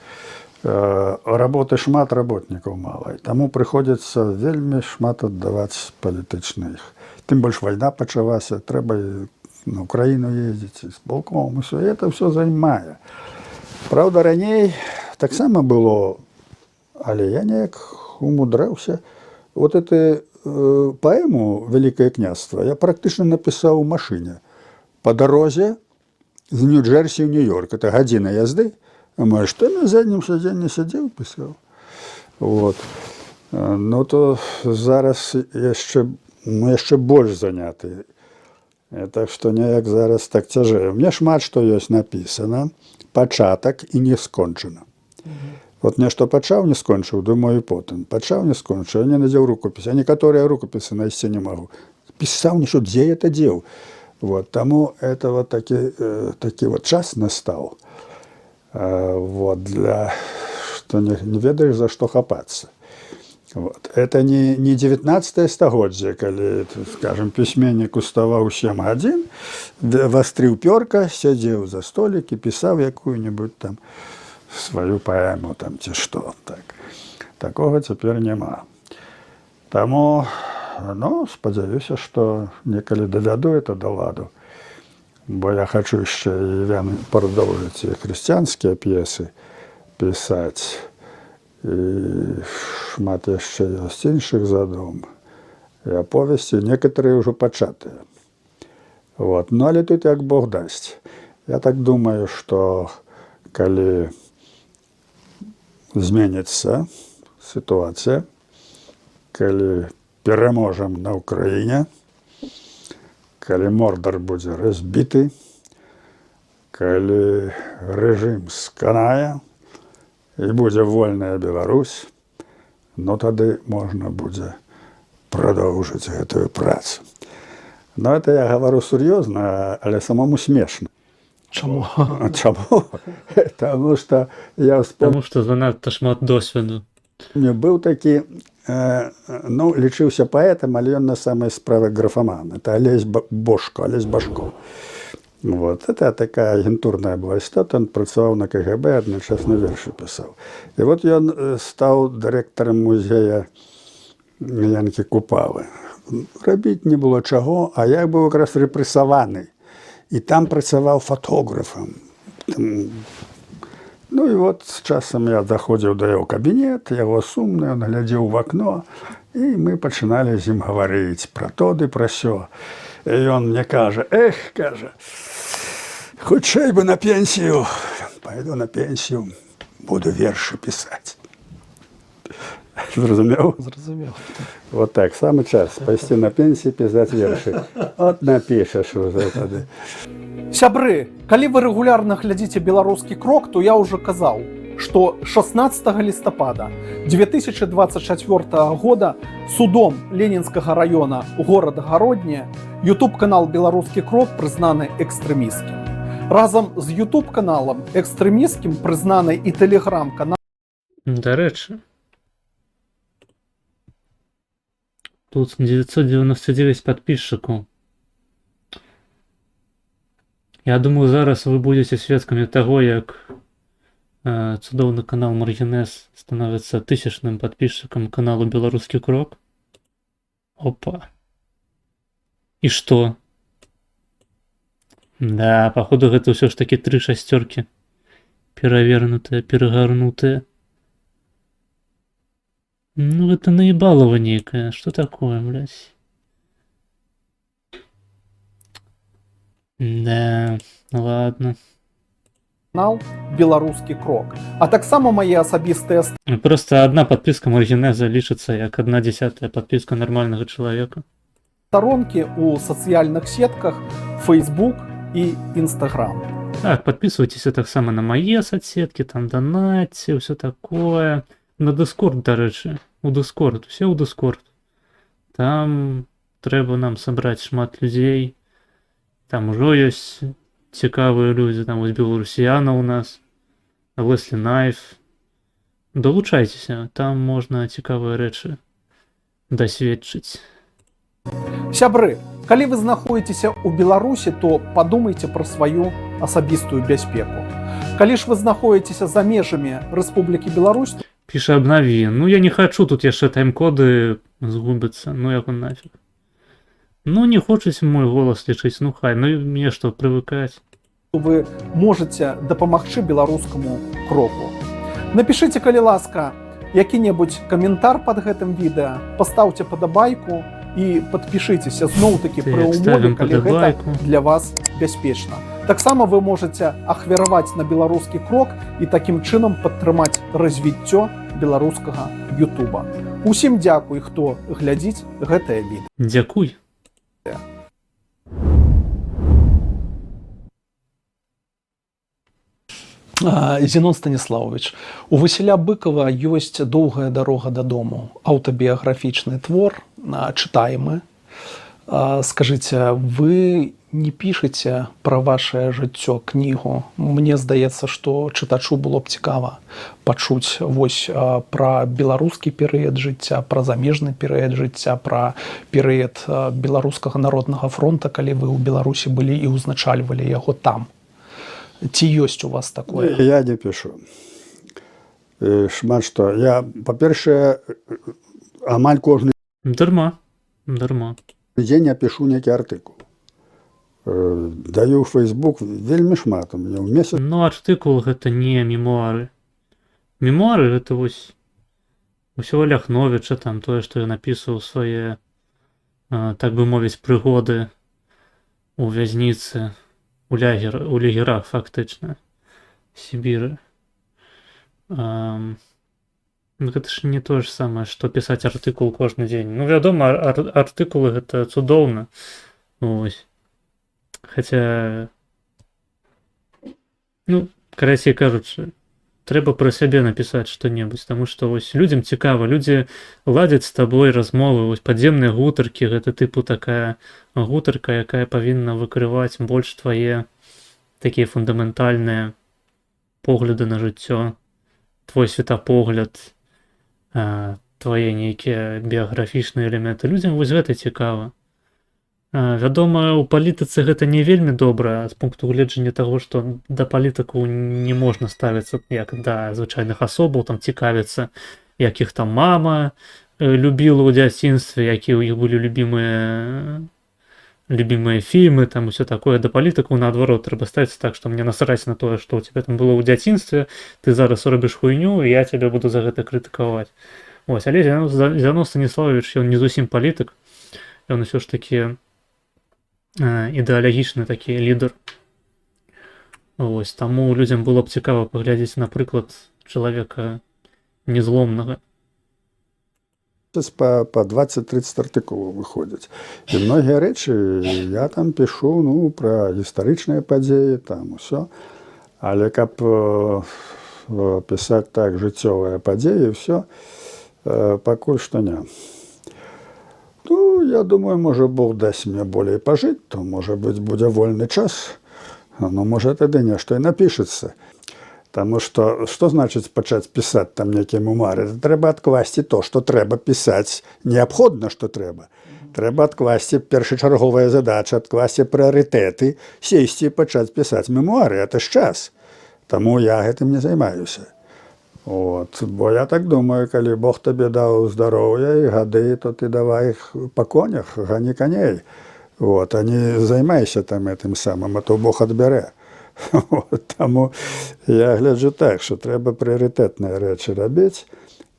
работы шмат, работнікаў мала. І таму прыходзіцца вельмі шмат аддаваць палітычных. Тым больш вайна пачалася, трэба на Украіну ездзіць з полком, усё, і это ўсё займае. Праўда, раней таксама было, але я неяк умудраўся. Вот эту паэму «Великое княжство» я практычна напісаў у машыне. Па дарозе з Нью-Джерсі ў Нью-Йорк. Это гадзіна язды. А мой, што на заднім сядзенні сядзеў, пісаў. Вот. Ну, то зараз яшчэ больш заняты. Так што неяк зараз так цяжэй. Мне шмат што ёсць напісана, пачатак і не скончана. Вот нешта пачаў, не скончыў, думаю, потым. Пачаў, не скончыў, я не надзеў рукопіс. Я некаторыя рукопісы знайсці не магу. Пісаў нешта, дзе это дзеў. Вот. Таму это вот такі вот час настаў. Вот, для что не ведаешь, за что хапаться. Вот. Это не 19 стагоддзе, калі, скажем, пісьменнік уставаў 7 гадзін, вастрыў пёрка, сядзеў за столік і пісаў якую-нибудь там сваю паэму там ці што. Так. Такога цяпер няма. Таму, ну, спадзяюся, што некалі давяду это да ладу. бо я хочу ще і продовжити і християнські п'єси писати, і шмат ще є інших задум, і оповісті, некоторі вже початі. Вот. Ну, але тут як Бог дасть. Я так думаю, що коли зміниться ситуація, коли переможемо на Україні, коли Мордор буде розбитий, коли режим сканає і буде вольна Білорусь, ну тоді можна буде продовжити цю працю. Ну, це я говорю серйозно, але самому смішно. Чому? Чому? Тому що я вспомнив, Тому що занадто шмат досвіду. був такий, ну, лічився поетом, але він на самой справе графоман. Це Олесь Бошко, Олесь Башко. Вот. Це така агентурна була історія, він працював на КГБ, одночасно вірші писав. І от він став директором музею Янки Купави. Робити не було чого, а я був якраз репресований. І там працював фотографом. Ну і от з часом я доходив до його кабінету, його сумний, він глядів в окно, і ми починали з ним говорити про то і про сьо. І він мені каже, каже, хоча б на пенсію, пойду на пенсію, буду вірші писати. Зрозумів? Зрозумів. От так, саме час пойти на пенсію, писати вірші. От напишеш вже тоді. Сябры, калі вы рэгулярна глядзіце беларускі крок, то я ўжо казаў, што 16 лістапада 2024 года судом Ленінскага района горада Гародня YouTube-канал «Беларускі крок» прызнаны экстрэмісцкім. Разам з YouTube-каналам экстрэмісцкім прызнаны і тэлеграм-канал До речі, тут 999 подписчиков. Я думаю, зараз ви будете свідками того, як цудовний канал Маргінез становиться 1000-м подписчиком каналу Белорусский крок. Опа. И что? Да, походу гэта все ж таки 3 шестерки. Перевернутые, перегорнутые. Ну это наебалово некое. Что такое, блядь? Да, ладно. «Беларускі крок». А таксама мае асабістыя Просто одна подписка Маргинеза лічыцца як 1/10 подписка нормального человека. старонкі ў сацыяльных сетках Facebook і Instagram. Так, подписывайтесь так само на мои соцсетки, там донатьте, все такое. На Discord, до речі. У Discord, все у Discord. Там треба нам собрать шмат людей. Там уже есть цікавые люди, там ось Белорусіяна у нас, Леслі Найф. Долучайтеся, там можна цікаві речі досвідчить. Сябры, калі вы знаходзіцеся ў Беларусі, то падумайце пра сваю асабістую бяспеку. Калі ж вы знаходзіцеся за межамі Рэспублікі Беларусь, Піша обнови. Ну я не хочу тут яшчэ тайм-коды згубиться. Ну як он нафиг. Ну не хочуць мой голос лічыць, ну хай, ну і мне што, прывыкаць. то вы можете дапамагчы беларускаму кроку. Напішыце, калі ласка, які-небудзь каментар под гэтым відэа, пастаўце падабайку і падпішыцеся зноў-такі пры умове, калі гэта для вас бяспечна. Таксама вы можете ахвяраваць на беларускі крок і такім чынам падтрымаць развіццё беларускага Ютуба. Усім дзякуй, хто глядзіць гэтае відэа. Дзякуй. Зенон Станіславович, у Васіля Быкова ёсць «Доўгая дарога дадому», аўтабіяграфічны твор, чытаемы. Скажыце, вы не пішаце пра вашае жыццё кнігу? Мне здаецца, што чытачу было б цікава пачуць вось пра беларускі перыяд жыцця, пра замежны перыяд жыцця, пра перыяд беларускага народнага фронта, калі вы ў Беларусі былі і ўзначальвалі яго там. Ці ёсць у вас такое? Я не пишу. Шмат што. Я, па-першае, амаль кожны Дарма. дзень я пишу нейкі артыкул. Даю ў Facebook вельмі шмат у мяне ў месяц. Ну, артыкул гэта не мемуары. Мемуары гэта вось усё Ляхновіча, там тое, што я напісаў свае, так бы мовіць, прыгоды у вязніцы, у лагерах фактычна Сібіры. Гэта ж не тое ж самае, што пісаць артыкул кожны дзень. Ну, вядома, артыкулы гэта цудоўна. Вось. Хаця, ну, карацей кажучы, трэба пра сябе напісаць што-небудзь, таму што вось людзям цікава, людзі ладзяць з табой размовы, вось падземныя гутаркі, гэта тыпу такая гутарка, якая павінна выкрываць больш твае такія фундаментальныя погляды на жыццё, твой светапогляд, твае нейкія біяграфічныя элементы. Людзям вось гэта цікава. Вядома, у палітыцы гэта не вельмі добра з пункту гледжання таго, што да палітыку не можна ставіцца як да звычайных асобаў, там цікавіцца, як іх там мама любіла ў дзяцінстве, якія ў іх былі любімыя фільмы, там усё такое. Да палітыку наадварот трэба ставіцца так, што мне насраць на тое, што ў цябе там было ў дзяцінстве, ты зараз робіш хуйню, і я цябе буду за гэта крытыкаваць. Вось, але Зянон Станіславович, ён не зусім палітык, ён усё ж такі ідэалагічны такі лідар. Ось, таму людзям было б цікава паглядзець, напрыклад, чалавека незломнага. Па 20-30 артыкулаў выходзяць. І многія рэчы я там пішу, ну, пра гістарычныя падзеі, там усё. Але каб пісаць так жыццёвыя падзеі, ўсё, пакуль што не. Ну, я думаю, можа, Бог дасць мне болей пажыць, то, можа быць, будзе вольны час. Ну, можа, тады нешта і напішацца. Таму што значыць пачаць пісаць там нейкія мемуары? Трэба адкласці то, што трэба пісаць. Неабходна, што трэба. Трэба адкласці першачарговая задача, адкласці прыярытэты, сесці і пачаць пісаць мемуары. Это ж час. Таму я гэтым не займаюся. От, бо я так думаю, калі Бог табе даў здароўя і гады, то ты давай іх па конях, гані каней. Вот, а не займайся там этим самым, а то Бог адбярэ. Таму я гляджу так, што трэба прыярытэтныя рэчы рабіць.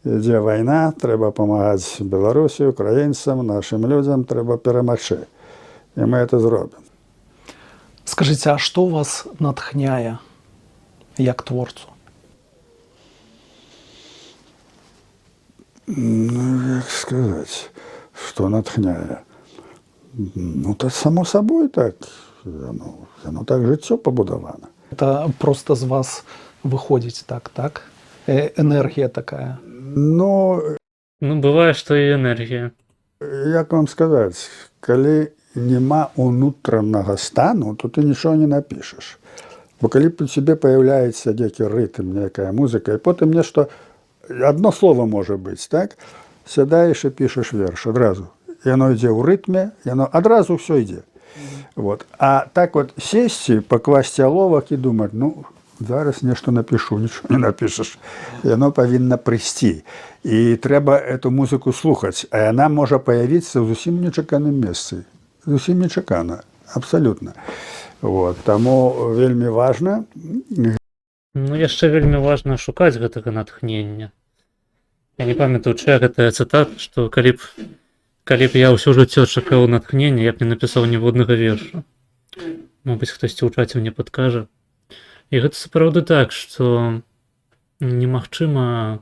Ідзе вайна, трэба памагаць Беларусі, украінцам, нашым людзям, трэба перамагчы. І мы это зробім. Скажыце, а што вас натхняе як творцу? Ну, як сказаць, што натхняе? Ну, то само сабой так. Яно так жыццё пабудавана. Это просто з вас выходзіць так? Энергія такая. Ну, бывае, што і энергія. Як вам сказаць, калі няма унутранага стану, то ты нічого не напішаш. Бо калі у цябе паяўляецца нейкі рытм, нейкая музыка, і потым нешта, одно слово можа быць, так? Сядаеш і пішаш верш адразу. Яно ідзе ў рытме, яно адразу ўсё ідзе. Вот. А так вот сесці, пакласці аловак і думаць, ну, зараз нешта напішу, нічого не напішаш. Яно павінна прыйсці. І трэба эту музыку слухаць. А яна можа паявіцца ў зусім нечаканым месцы. Зусім нечакана. Абсалютна. Вот. Таму вельмі важна. Ну, яшчэ вельмі важна шукаць гэтага натхнення. Я не памятаю, чыя гэтая цытата, што калі б я ўсё жыццё чакаў натхнення, я б не напісаў ніводнага верша. Мабыць, хтосьці ў чаце мне падкажа. І гэта сапраўды так, што немагчыма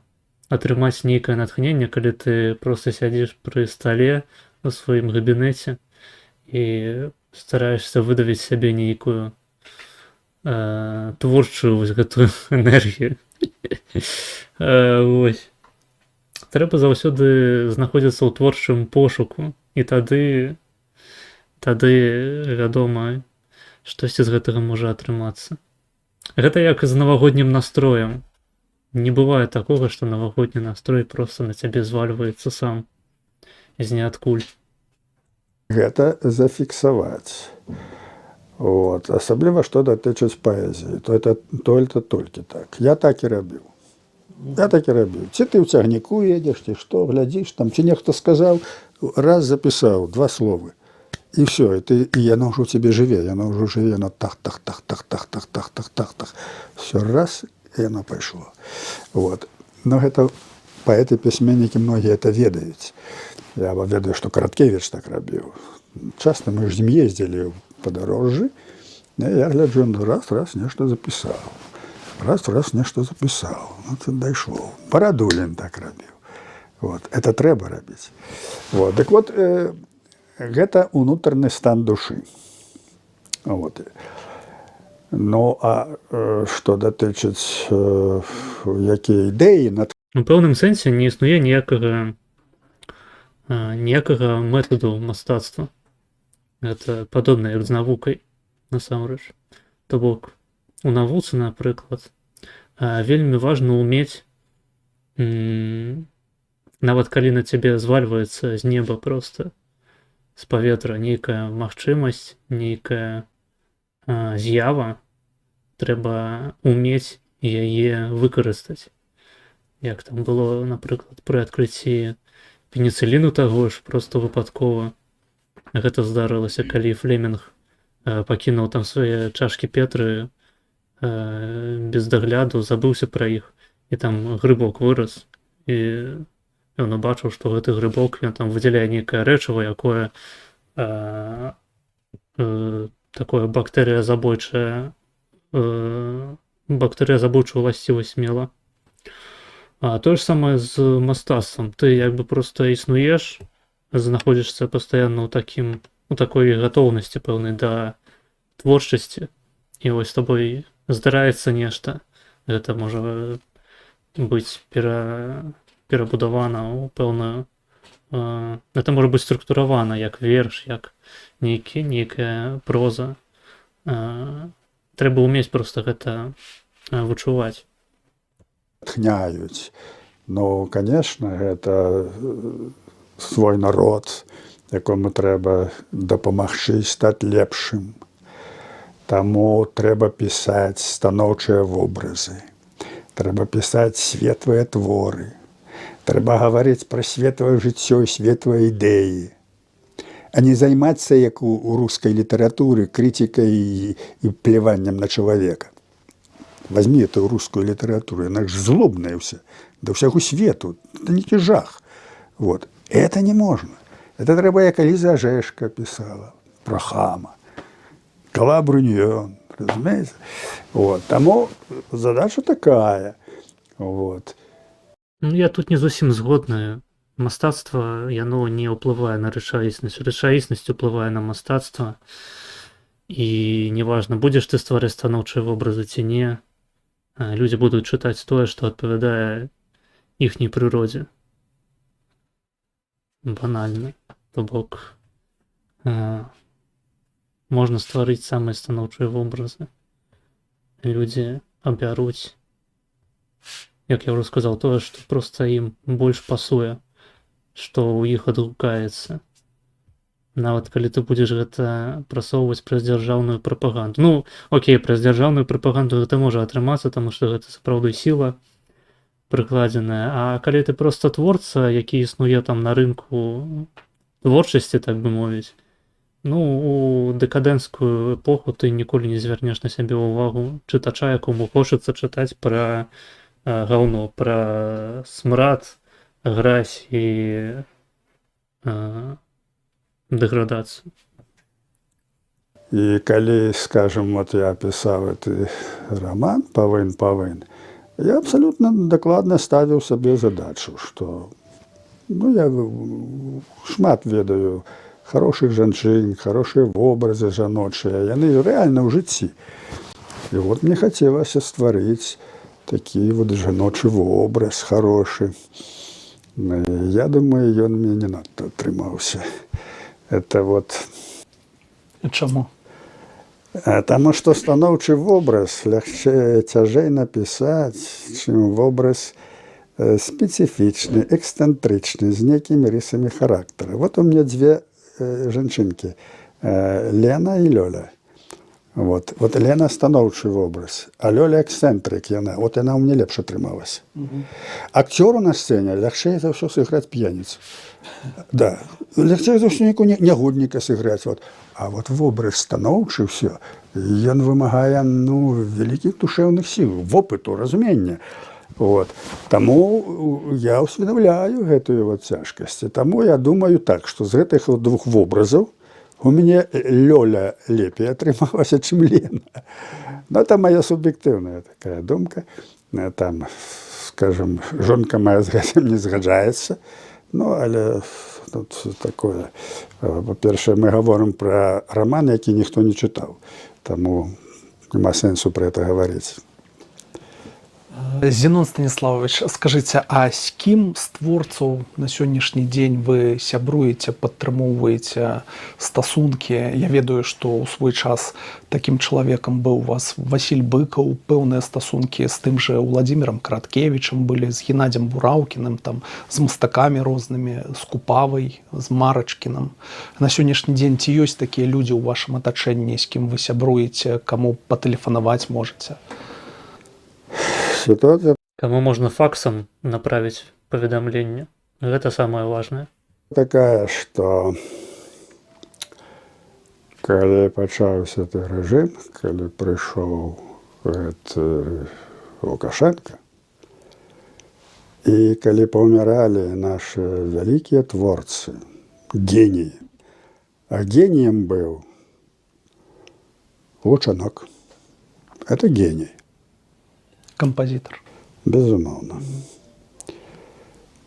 атрымаць нейкае натхнення, калі ты проста сядзіш пры стале у сваім габінеце і стараешся выдавіць сябе нейкую творчую вось гэтую энергію. Вось. Трэба заўсёды знаходзіцца ў творчым пошуку, і тады, вядома, штосьці з гэтага можа атрымацца. Гэта як з навагоднім настроем. Не бывае такога, што навагодні настрой проста на цябе звальваецца сам з ніадкуль. Гэта зафіксаваць. Вот. Асабліва, што датычыць паэзіі. То это толькі так. Я так і рабіў. Ці ты ў цягніку едзеш, ці што, глядзіш там, ці нехто сказаў, раз запісаў, 2 словы. І все, і яно ўжо цябе жыве, яно ўжо жыве, яно тах. Все раз, і яно пайшло. Вот. Но гэта паэты, пісьменнікі, многія это ведаюць. Я ведаю, што Караткевіч так рабіў. Часта мы ж з ім ездзілі ў падарожжы, і я гляджу, раз нешта запісаў. Раз нешта запісаў. Ну, це дайшло. Барадулін так рабіў. Вот. Это трэба рабіць. Вот. Дык вот, гэта унутраны стан душы. Вот. Ну, а што датычыць якія ідэі, У пэўным сэнсе не існуе ніякага метаду мастацтва. Гэта падобна як з навукай, насамрэч. То бок, у навуцы, напрыклад, вельмі важна ўмець, нават калі на цябе звальваецца з неба проста, з паветра нейкая магчымасць, нейкая з'ява, трэба ўмець яе выкарыстаць. Як там было, напрыклад, пры адкрыцці пеніцыліну таго ж, проста выпадкова. Гэта здарылася, калі Флемінг пакінуў там свае чашкі Петры без дагляду, забыўся пра іх, і там грыбок вырас, і ён убачыў, што гэты грыбок, ён там выдзяляе нейкае рэчыва, якое такое бактэрыязабойчую ўласцівасць мела. Тое ж самае з мастацтвам. Ты як бы проста існуеш, знаходзішся пастаянна ў такой гатоўнасці пэўнай да творчасці, і вось з табой здараецца нешта. Гэта можа быць перабудавана ў пэўную... Гэта можа быць структуравана як верш, як нейкая проза. Трэба ўмець проста гэта вычуваць. Тхняюць. Ну, конечно, гэта свой народ, якому трэба дапамагчы стаць лепшым. Таму трэба пісаць станоўчыя вобразы. Трэба пісаць светлыя творы. Трэба гаварыць пра светлае жыццё і светлыя ідэі. А не займацца, як у рускай літаратуры, крытыкай і пляваннем на чалавека. Возьми эту рускую литературу, она же злобная вся, до всяку свету, это не жах. Вот. Это не можно. Это треба, як Лиза Жешка писала, про хама, Калабруньон, разумеете? Вот. Тому задача такая. Вот. Ну, я тут не зусім згодна. Мастацтва, яно не ўплывае на рэчаіснасць. Рэчаіснасць уплывае на мастацтва. І неважна, будзеш ты ствараць станоўчыя вобразы ці не, людзі будуць чытаць тое, што адпавядае іхняй прыродзе. Банальна. То бок, можна стварыць самыя станоўчыя вобразы. Людзі абяруць, як я ўжо сказаў, тое, што проста ім больш пасуе, што ў іх адгукаецца. Нават калі ты будзеш гэта прасоўваць праз дзяржаўную прапаганду. Ну, окей, праз дзяржаўную прапаганду гэта можа атрымацца, таму што гэта сапраўды сіла прыкладзеная. А калі ты проста творца, які існуе там на рынку творчасці, так бы мовіць, ну, у дэкадэнцкую эпоху ты ніколі не звярнеш на сябе ўвагу чытача, якому хочацца чытаць пра гаўно, пра смрад, гразь і дэградацыю. І калі, скажем, вот я пісаў гэты роман «Павын», я абсолютно дакладна ставіў сабе задачу, што я шмат ведаю хорошых жанчын, хорошыя вобразы жаночыя, яны рэальна ў жыцці. І вот мне хацелася стварыць такі вот жаночы вобраз хорошы. Я думаю, ён мне не надта атрымаўся. Это вот... Чаму? Таму што станоўчы вобраз лягчэй, цяжэй напісаць, чым вобраз спецыфічны, эксцэнтрычны, з нейкімі рысамі характара. Вот у меня две жанчынкі, Лена і Лёля. Вот Лена станоўчы вобраз, а Лёля эксцэнтрык яна, вот яна ў мне лепш атрымалася. Акцёру на сцэне лягчэй за ўсё сыграць п'яніцу. Да, лягчэй за ўсё нягодніка сыграць. Вот. А вот вобраз станоўчы ўсё, ён вымагае вялікіх душэўных сіл, вопыту, разумення. Вот. Таму я ўсведамляю гэтую вот цяжкасць. Таму я думаю так, што з гэтых двух вобразаў у мяне Лёля лепей атрымалася, чым Лена. Но это моя субъективная такая думка. Там, скажем, жонка моя з гэтым не згаджаецца. Ну, але тут такое. Па-першае, мы гаворым пра раман, які ніхто не чытаў. Таму няма сэнсу пра гэта гаварыць. Зенон Станіславович, скажыце, а з кім з творцаў на сённяшні дзень вы сябруеце, падтрымоўваеце стасункі? Я ведаю, што ў свой час такім чалавекам быў у вас Васіль Быкаў, пэўныя стасункі з тым жа Владзімірам Караткевічам былі, з Геннадзем Бураўкіным, там, з мастакамі рознымі, з Купавай, з Марачкіным. На сённяшні дзень ці ёсць такія людзі ў вашым атачэнні, з кім вы сябруеце, каму патэлефанаваць можаце? Ситуация Кому можно факсом направить поведомление. Это самое важное. такая, што калі пачаўся гэты рэжым, калі прыйшоў Лукашенко, і калі паўміралі нашы вялікія творцы, геніі, а геніем быў Лучанок. Это гений. Кампазітар. Безумоўна.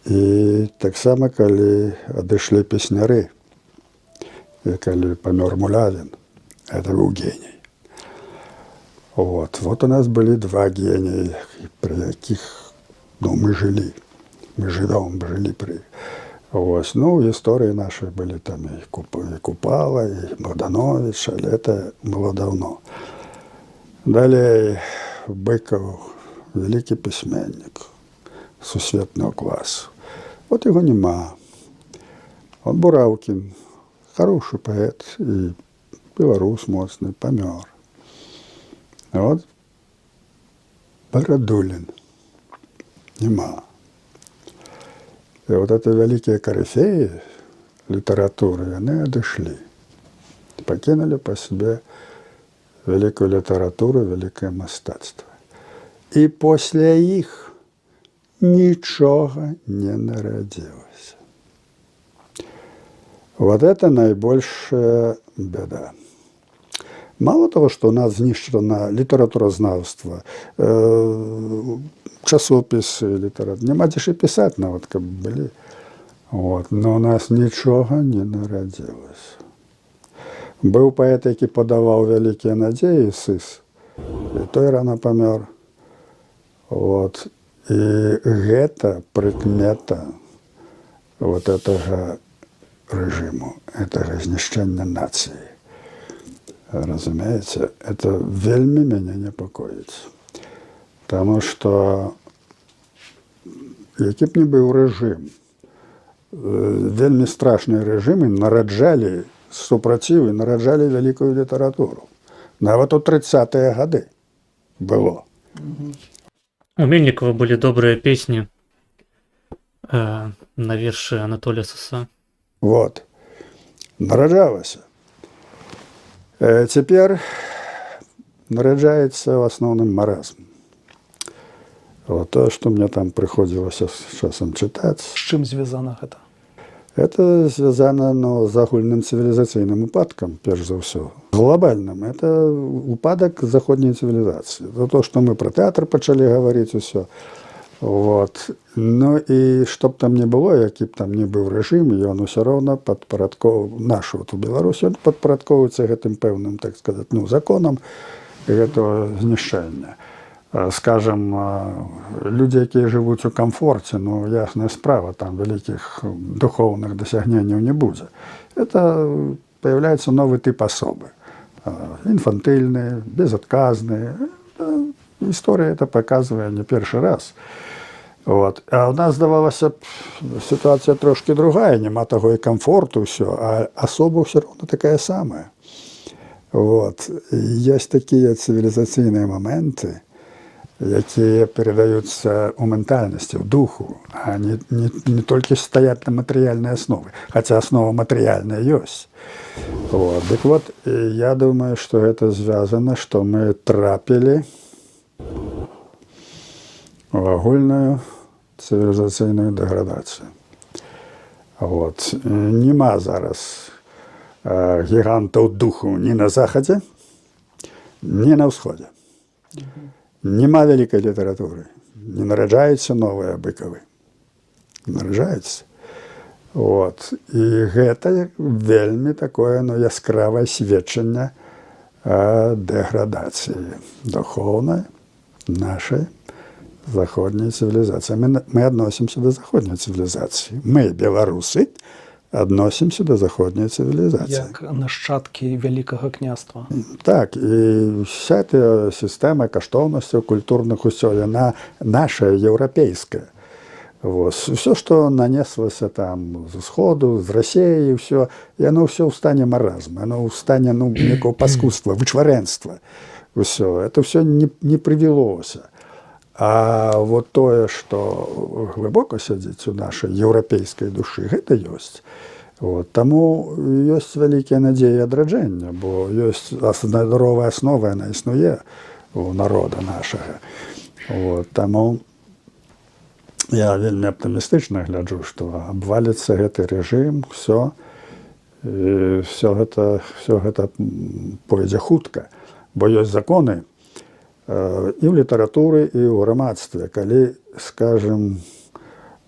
І таксама, калі адышлі песняры, і калі памёр Мулявін, это быў геній. Вот у нас былі два геніі, пры якіх мы жылі. Мы жывём, жылі пры. Вось. У гісторыі нашай былі там і Купала, і Богданович, але это было даўно. Далей Быкаў, великий письменник сусветного класса. Вот его нема. Он Бураўкін, хороший поэт и белорус моцный, помер. А вот Барадулин нема. И вот это великие корифеи литературы, они отошли. Покинули по себе великую литературу, великое мастацтво. І після їх нічого не народилось. Вот это наибольшая беда. Мало того, что у нас знищено литературознавство, часописи, нема де ще писати навіть, як були. Но у нас нічого не народилось. Був поет, який подавав великі надії, Сис, і той рано помер. І гэта прыкмета вот этого режиму, этого знішчэння нацыі. Разумееце, это вельмі мяне непакоіць. Таму што які б не быў рэжым, вельмі страшныя рэжымы нараджалі супраціў і нараджалі вялікую літаратуру. Нават у 30-е гады было. У Мельникова были добрые песни на вершы Анатолия Суса. Вот. Нараджалася. Цяпер нараджаецца в асноўным маразм. Вот то, что мне там приходилось с часом читать. З чым звязана гэта? Это связано с агульным цивилизационным упадком, прежде за все. Глобальным. Это упадок заходней цивилизации. За то, что мы про театр почали говорить, и все. Вот. Ну и чтоб там не было, який б там не был режим, и он все равно подпорядковывает, наш вот у Беларуси, он подпорядковывается этим певным, так сказать, законом этого знищення. Скажем, люди, які живуть у комфорті, ну, ясна справа, там великих духовних досягнень не буде. Это появляется новый тип особи. Инфантильные, безотказные. История это показывает не первый раз. Вот. А у нас, здавалося б, ситуація трошки другая, нема того і комфорту, все, а особа все равно такая самая. Вот. Есть такие цивилизаційні моменти, які передаються у ментальності, в духу, а не тільки стоять на матеріальній основі, хоча основа матеріальна є. Вот. Так вот, я думаю, что это звязано, что мы трапили в агульную цивилизационную деградацию. Вот. Нема зараз гігантів духу ні на Заході, ні на Сході. Нема великої літератури. Не нараджаються нові Быковы. Нараджаються. Вот. І гэта вельмі такое яскравае сведчанне деградації духовної нашей заходней цивилизации. Мы относимся до заходней цивилизации. Мы, белорусы, относимся до заходней цивилизации. Як нащадки Великого княства. Так, і вся эта система каштовностей культурных усё, яна наша, європейська. Вот. Все, что нанеслось там з Сходу, з Росії, все, і воно все в стані маразму, воно в стані некого паскудства, вичваренства. Все. Это все не привелося. А вот тое, што глыбока сядзіць у нашай еўрапейскай душы, гэта ёсць. Вот. Таму ёсць вялікія надзеі адраджэння, бо ёсць здаровая аснова, яна існуе у народа нашага. Вот. Таму я вельмі аптымістычна гляджу, што абваліцца гэты рэжым, все гэта пойдзе хутка, бо ёсць законы, і ў літаратуры, і ў грамадстве, калі, скажем,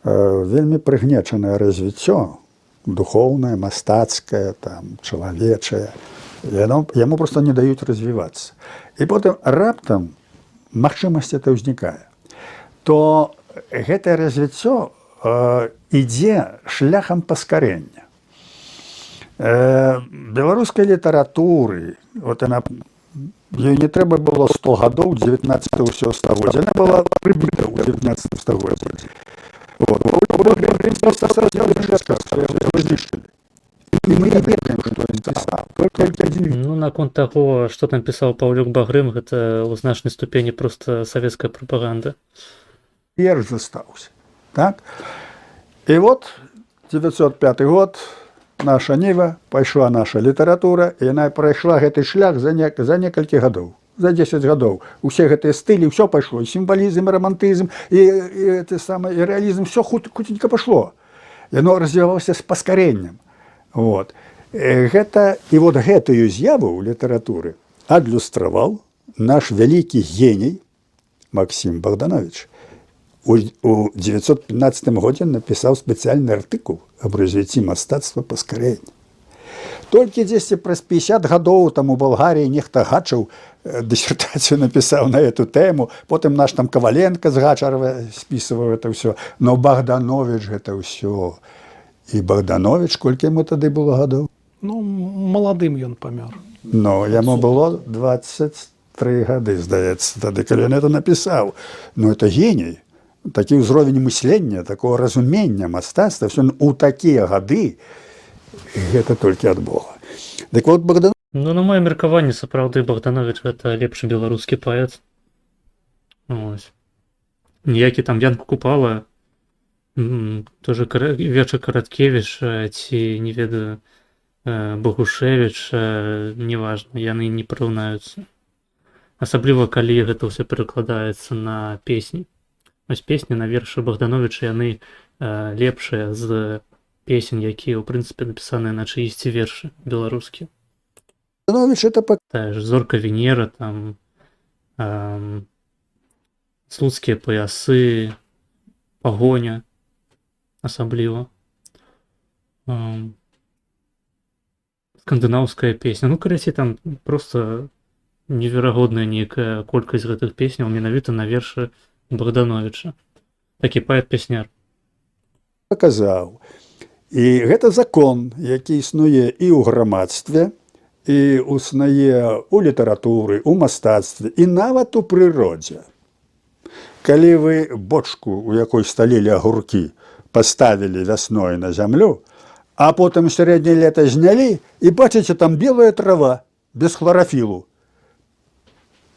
вельмі прыгнечанае развіццё, духоўнае, мастацкае, там, чалавечае, яму проста не даюць развівацца. І потым раптам магчымасць это ўзнікае. То гэтае развіццё ідзе шляхам паскарэння. Беларускай літаратуры, вот яна, ёй не трэба было 100 гадоў 19-го стагоддзя. Яна была прыбыта ў 19 стагоддзі. Вот. Ну, наконт таго, што там пісаў Паўлюк Багрым, гэта ў значнай ступені проста савецкая прапаганда. Перш застаўся. Так? І вот 905 год, наша Ніва, пайшла наша літаратура, і яна прайшла гэты шлях за некалькі гадоў. За 10 гадоў. Усе гэтыя стылі, ўсё пайшло. І сімвалізм, і рамантызм, і рэалізм, ўсё хутенька пайшло. Яно развівалася з паскарэннем. Вот. І вот гэтую з'яву ў літаратуры адлюстраваў наш вялікі геній Максім Богданович. У 915 годзе напісаў спецыяльны артыкул аб развіцці мастацтва паскарэння. Толькі дзесьці праз 50 гадоў там у Балгарыі нехта Гачаў дысертацыю напісаў на эту тэму, потым наш там Каваленка з Гачарова спісываў это ўсё. Но Богданович гэта ўсё. І Богданович, колькі яму тады было гадоў? Ну, маладым ён памёр. Ну, яму было 23 гады, здаецца, тады, калі ён это напісаў. Ну, это геній. Такі ўзровень мыслення, такого разумення мастацтва, все у такія гады гэта толькі ад Бога. Дык вот Богданович... Ну, на маё меркаванне, сапраўды, Богданович гэта лепшы беларускі паэт. Ось. Ніякі там Ян Купала, тоже Веча Караткевіч, ці, не ведаю, Богушевіч, неважна, яны не параўнаюцца. Асабліва, калі гэта ўсё перакладаецца на песні. Ось песні на вершы Богдановича, яны лепшыя з песень, якія, ў прынцыпе, напісаныя на чыісьці вершы беларускія. Богданович это Тая ж Зорка Венера, там, Слуцкія паясы, Пагоня, асабліва. Скандынаўская песня. Ну, карацей, там проста неверагодная нейкая колькасць гэтых песняў менавіта на вершы Богдановича. Такі паэт-песняр. паказаў. І гэта закон, які існуе і ў грамадстве, і існуе ў літаратуры, у мастацтве, і нават у прыродзе. Калі вы бочку, у якой сталілі агуркі, паставілі вясной на зямлю, а потым сярэдняе лета знялі, і бачыце там белая трава. без хларафілу.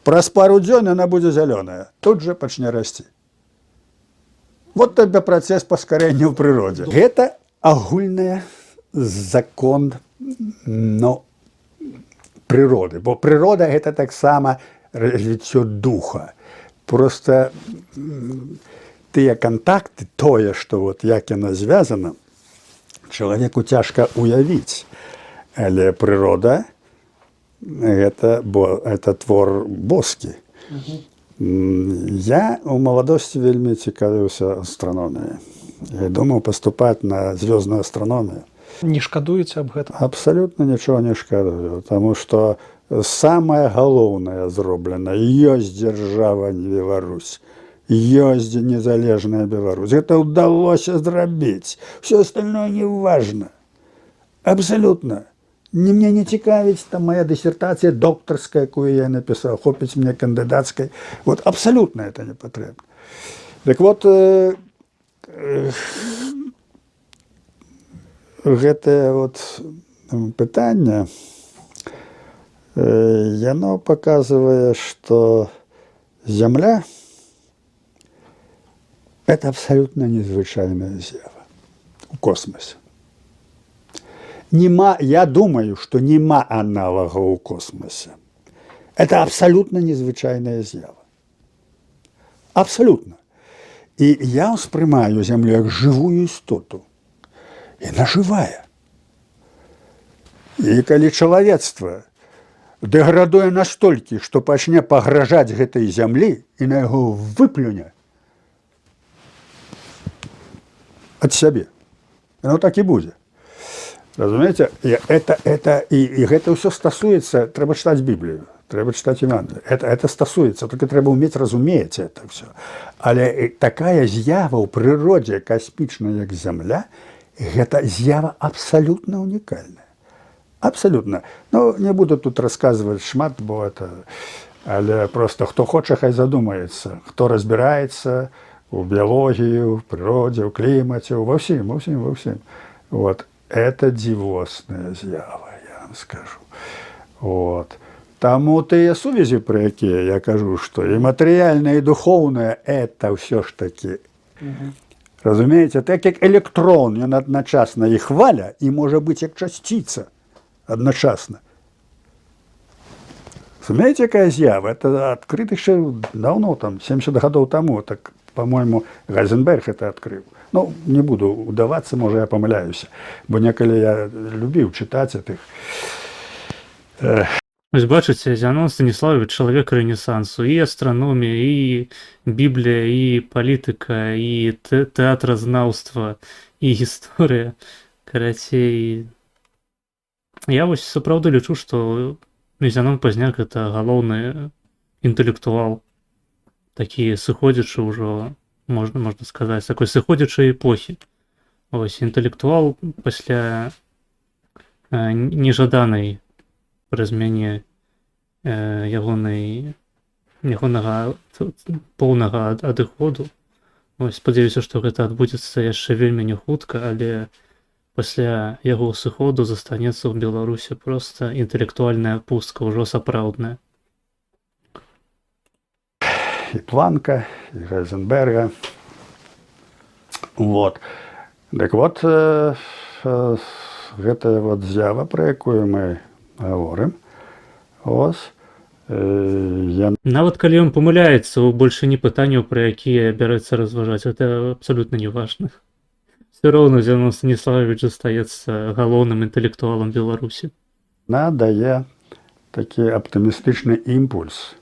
Праз пару дзён яна будзе зялёная, тут жа пачне расці. Вот табе працэс паскарэння ў прыродзе. Гэта агульны закон прыроды, бо прырода гэта таксама развіццё духа. Просто тыя кантакты, тое, што вот як яна звязана, чалавеку цяжка уявіць. Але прырода гэта твор боскі. Я у маладосці вельмі цікавіўся астраноміяй. Я думаў паступаць на звёздную астраномію. Не шкадуеце аб гэтым? Абсалютна нічого не шкадую, таму што самае галоўнае зроблена. Ёсць дзяржава Беларусь, ёсць незалежная Беларусь. Гэта ўдалося зрабіць. Всё остальное не важно. Абсалютна. Мне не цікавіць там моя дысертацыя доктарская, якую я напісаў, хопіць мне кандыдацкай. Вот абсалютна это не патрэбна. Так вот, гэтае вот пытанне, яно паказвае, што Зямля – это абсалютна незвычайная з'ява у космосе. Я думаю, што няма аналагаў у космосе. Это абсалютна незвычайная з'ява. Абсалютна. І я ўспрымаю Зямлю як жывую істоту. Яна жывая. І калі чалавецтва дэградуе настолькі, што пачне пагражаць гэтай зямлі і на яго выплюне ад сябе. Яно так і будзе. Разумееце? І гэта ўсё стасуецца, трэба чытаць Біблію, трэба чытаць Евангелие. Это стасуецца, толькі трэба ўмець разумець это ўсё. Але такая з'ява ў прыродзе касмічная, як Зямля, гэта з'ява абсалютна унікальная. Абсалютна. Ну, не буду тут расказваць шмат, бо это... Але просто хто хоча, хай задумаецца. Хто разбіраецца у біялогіі, у прыродзе, у клімаце, ва ўсім. Вот. Это дзівосная з'ява, я вам скажу. Вот. Таму тыя сувязі, пра якія я кажу, што і матэрыяльнае, і духоўнае, это ўсё ж такі... Разумееце, так як электрон, ён адначасна і хваля, і можа быць як часціца адначасна. Разумееце, якая з'ява? Это адкрыт яшчэ даўно, там, 70 гадоў таму, так, по-моему, Гайзенберг это адкрыў. Ну, не буду удавацца, можа, я памыляюся, бо некалі я любіў чытаць гэтых. Вось бачыце, Зянон Станіславович чалавек рэнесансу, і астраномія, і Біблія, і палітыка, і тэатразнаўства, і гісторыя. Карацей, я вось сапраўды лічу, што Зянон Пазняк гэта галоўны інтэлектуал, такі сыходзячы ўжо, можна сказаць, такой сыходзячай эпохі. Ось інтэлектуал пасля нежаданай праз мяне ягонага поўнага адыходу. Ось спадзяюся, што гэта адбудзецца яшчэ вельмі не хутка, але пасля яго сыходу застанецца ў Беларусі проста інтэлектуальная пустка, ўжо сапраўдная. І Планка, і Гайзенберга. Вот. Так вот, гэтая вот з'ява, пра якую мы гаворым, ось, Нават калі ён памыляецца ў большыні пытанняў, пра якія бярэцца разважаць, это абсалютна не важна. Все роўна Зянон Станіславович застаецца галоўным інтэлектуалам Беларусі. Дае такі аптымістычны імпульс,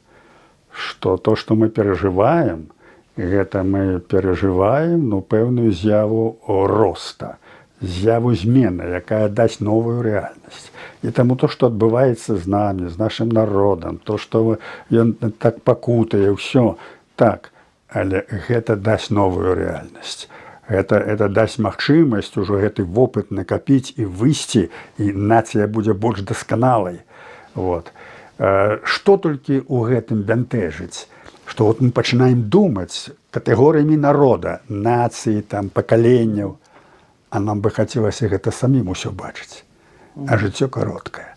што то, што мы перажываем, гэта мы перажываем пэўную з'яву роста, з'яву змены, якая дасць новую рэальнасць. І таму то, што адбываецца з намі, з нашым народам, то, што ён так пакутае, ўсё так, але гэта дасць новую рэальнасць. Гэта дасць магчымасць ужо гэты вопыт накапіць і выйсці, і нацыя будзе больш дасканалай. Вот. Што толькі ў гэтым бянтэжыць? Што вот мы пачынаем думаць катэгорыямі народа, нацыі, там, пакаленняў, а нам бы хацелася гэта самім усё бачыць. А жыццё кароткае.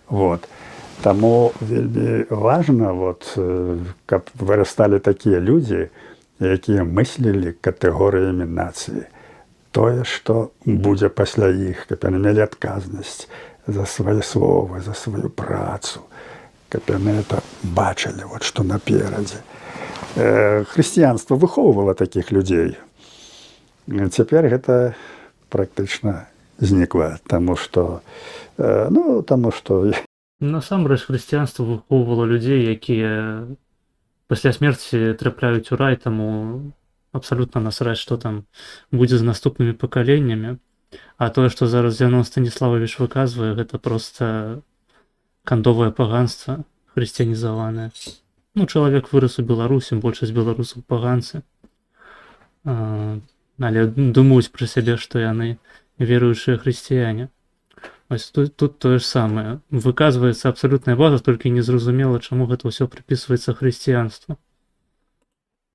Вот. Таму вельмі важна, вот, каб вырасталі такія людзі, якія мыслілі катэгорыямі нацыі. Тое, што будзе пасля іх, каб яны мелі адказнасць за свае словы, за сваю працу, каб яны это бачылі, вот, што наперадзе. Хрысціянства выхоўвала такіх людзей. Цяпер гэта практычна знікла, таму што Насамрэч хрысціянства выхоўвала людзей, якія пасля смерці трапляюць у рай, таму абсалютна насраць, што там будзе з наступнымі пакаленнямі. А тое, што зараз Зянон Станіславович выказвае, гэта проста кандовае паганства хрысціянізаванае. Ну, чалавек вырас у Беларусі, большасць беларусаў паганцы. Але думаюць пра сябе, што яны веруючыя хрысціяне. Ось тут тое ж самае. Выказваецца абсалютная база, толькі незразумела, чаму гэта ўсё прыпісваецца хрысціянству.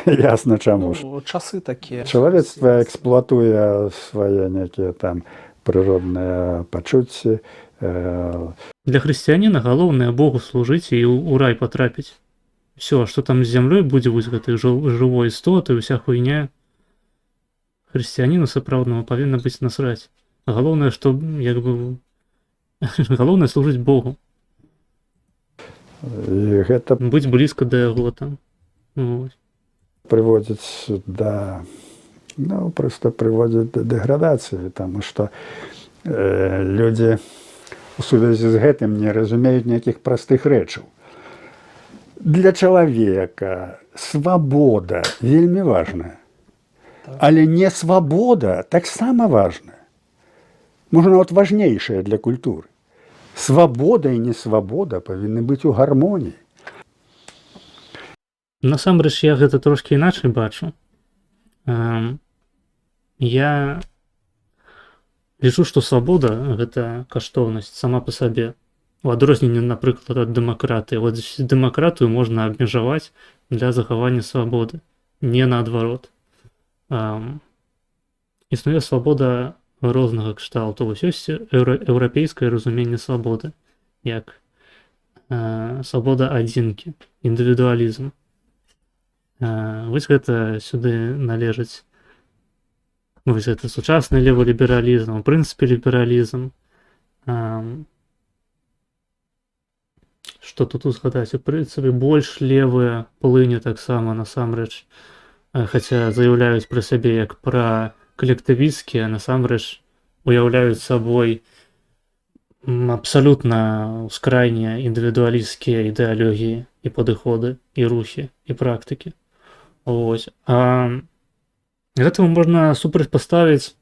Ясна, чаму ж. Часы такія. Чалавецтва эксплуатуе свае нейкія там прыродныя пачуцці. Для хрысціяніна галоўнае Богу служыць і ў рай патрапіць. Всё, што там з зямлёй будзе вось гэтай жывой істоты, уся хуйня. Хрысціяніну сапраўднаму павінна быць насраць. Галоўнае, што як бы галоўнае служыць Богу. І гэта Быць блізка да яго там. Вот. прыводзіць да проста прыводзіць да дэградацыі, таму што людзі у сувязі з гэтым не разумеюць ніякіх простых рэчаў. Для чалавека свабода вельмі важная, але не свабода таксама важная. Можа, нават важнейшая для культуры. Свабода і несвабода павінны быць у гармоніі. Насамрэч, я гэта трошкі іначай бачу. Я лічу, што свабода — гэта каштоўнасць сама па сабе. У адрозненні, напрыклад, ад дэмакратыі. Вот дэмакратыю можна абмежаваць для захавання свабоды, не наадварот. Існуе свабода рознага кшталту. Вось ёсць еўрапейскае разуменне свабоды, як свабода адзінкі, індывідуалізм. Вось гэта сюды належыць. Вось гэта сучасны леволібералізм, у прынцыпе лібералізм. Што тут узгадаць? У прынцыпе, больш левыя плыні таксама насамрэч, хаця заяўляюць пра сябе як пра калектывісцкія, насамрэч уяўляюць сабой абсалютна ускрайнія індывідуалісцкія ідэалогіі і падыходы, і рухі, і практыкі. Ось. Гэтаму можна супрацьпаставіць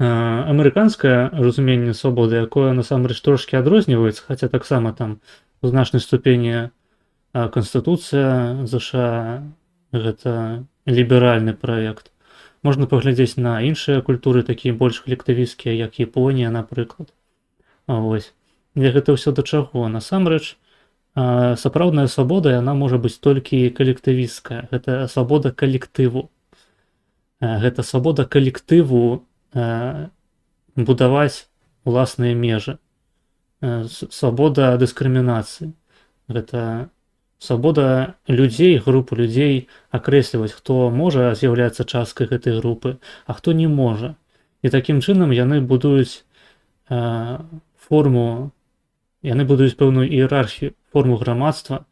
амерыканскае разуменне свабоды, якое насамрэч трошкі адрозніваецца, хаця таксама там у значнай ступені Канстытуцыя ЗША гэта ліберальны праект. Можна паглядзець на іншыя культуры, такія больш калектывісцкія, як Японія, напрыклад. Ось. І гэта ўсё да чаго? Насамрэч, сапраўдная свабода, яна можа быць толькі калектывісцкая. Гэта свабода калектыву. Гэта свабода калектыву будаваць уласныя межы. Свабода дыскрымінацыі. Гэта свабода людзей, групы людзей акрэсліваць, хто можа з'яўляцца часткай гэтай групы, а хто не можа. І такім чынам яны будуюць яны будуюць пэўную іерархію, форму грамадства,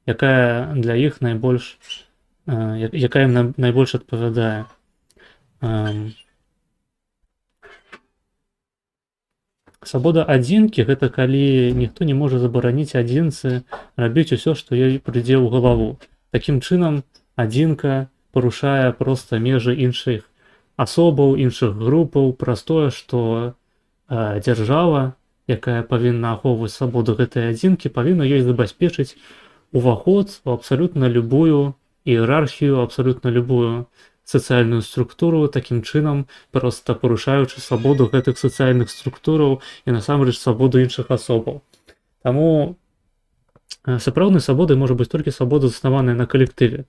якая для іх найбольш, якая ім найбольш адпавядае. Свабода адзінкі — гэта калі ніхто не можа забараніць адзінцы рабіць усё, што ёй прыйдзе ў галаву. Такім чынам адзінка парушае проста межы іншых асобаў, іншых групаў, праз тое, што дзяржава, якая павінна ахоўваць свабоду гэтай адзінкі, павінна ёй забяспечыць уваход у абсалютна любую іерархію, абсалютна любую сацыяльную структуру, такім чынам проста парушаючы свабоду гэтых сацыяльных структураў і насамрэч свабоду іншых асобаў. Таму сапраўднай свабодай можа быць толькі свабода, заснаваная на калектыве,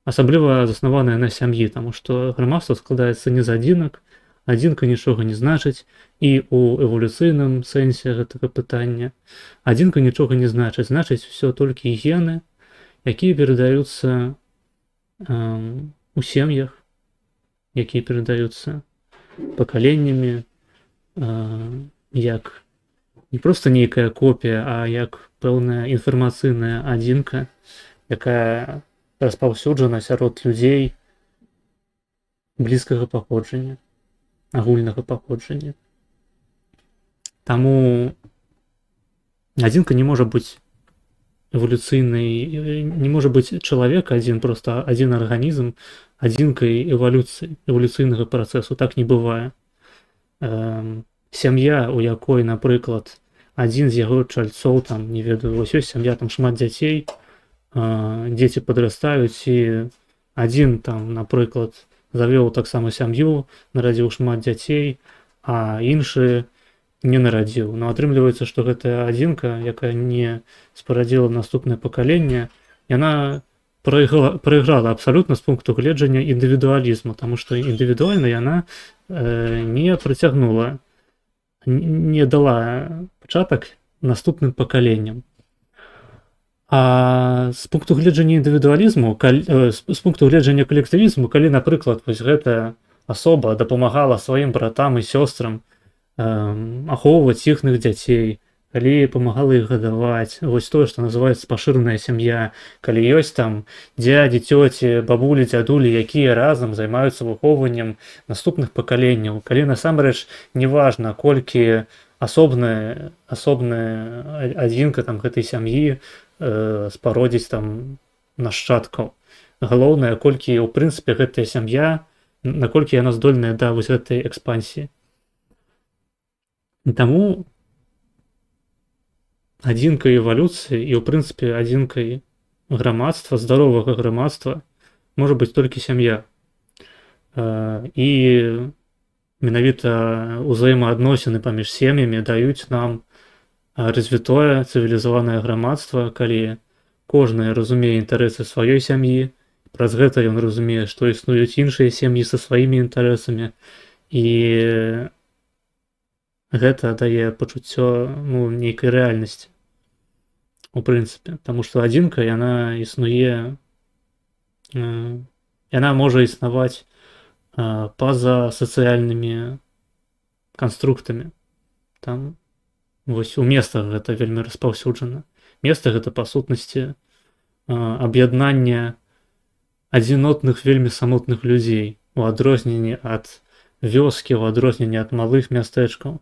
асабліва заснаваная на сям'і, таму што грамадства складаецца не з адзінак, Адзінка нічога не значыць і ў эвалюцыйным сэнсе гэтага пытання. Адзінка нічога не значыць, значыць усё толькі гены, якія перадаюцца у сем'ях, якія перадаюцца пакаленнямі, як не проста нейкая копія, а як пэўная інфармацыйная адзінка, якая распаўсюджана сярод людзей блізкага паходжання, агульнага паходжання. Таму адзінка не можа быць эвалюцыйнай, не можа быць чалавек адзін, проста адзін арганізм адзінкай эвалюцыі, эвалюцыйнага працэсу. Так не бывае. Сям'я, у якой, напрыклад, адзін з яго чальцоў, там, не ведаю, вось ёсць сям'я, там шмат дзяцей, дзеці падрастаюць, і адзін, там, напрыклад, завёў таксама сям'ю, нарадзіў шмат дзяцей, а іншы не нарадзіў. Но атрымліваецца, што гэтая адзінка, якая не спарадзіла наступнае пакаленне, яна прайграла абсалютна з пункту гледжання індывідуалізму, таму што індывідуальна яна не прыцягнула, не дала пачатак наступным пакаленням. А з пункту гледжання індывідуалізму, з пункту гледжання калектывізму, калі, напрыклад, вось гэтая асоба дапамагала сваім братам і сёстрам ахоўваць іхных дзяцей, калі памагала іх гадаваць, вось тое, што называецца пашыраная сям'я, калі ёсць там дзядзі, цёці, бабулі, дзядулі, якія разам займаюцца выхоўваннем наступных пакаленняў, калі насамрэч неважна, колькі асобная адзінка там гэтай сям'і спародзіць там нашчадкаў. Галоўнае, колькі, у прынцыпе, гэтая сям'я, наколькі яна здольная да вось гэтай экспансіі. І таму адзінкай эвалюцыі і, ў прынцыпе, адзінкай грамадства, здаровага грамадства можа быць толькі сям'я. І менавіта ўзаемаадносіны паміж сем'ямі даюць нам развітое цывілізаванае грамадства, калі кожны разумее інтарэсы сваёй сям'і, праз гэта ён разумее, што існуюць іншыя сем'і са сваімі інтарэсамі, і гэта дае пачуццё нейкай рэальнасці, у прынцыпе, таму што адзінка, яна існуе, яна можа існаваць па-за сацыяльнымі канструктамі. Там вось у местах гэта вельмі распаўсюджана. Места гэта, па сутнасці, аб'яднання адзінотных, вельмі самотных людзей, у адрозненні ад вёскі, у адрозненні ад малых мястэчкаў,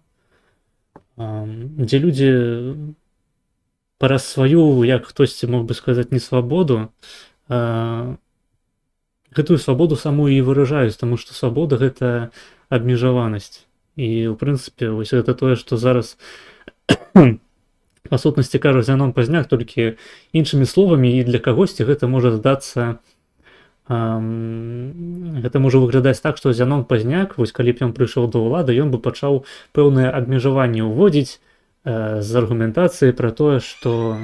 дзе людзі праз сваю, як хтосьці мог бы сказаць, несвабоду, гэтую свабоду самую і выражаюць, таму што свабода — гэта абмежаванасць. І, у прынцыпе, вось гэта тое, што зараз па сутнасці кажа Зянон Пазняк, толькі іншымі словамі, і для кагосьці гэта можа здацца, гэта можа выглядаць так, што Зянон Пазняк, вось калі б ён прыйшоў да ўлады, ён бы пачаў пэўнае абмежаванне ўводзіць з аргументацыяй пра тое, што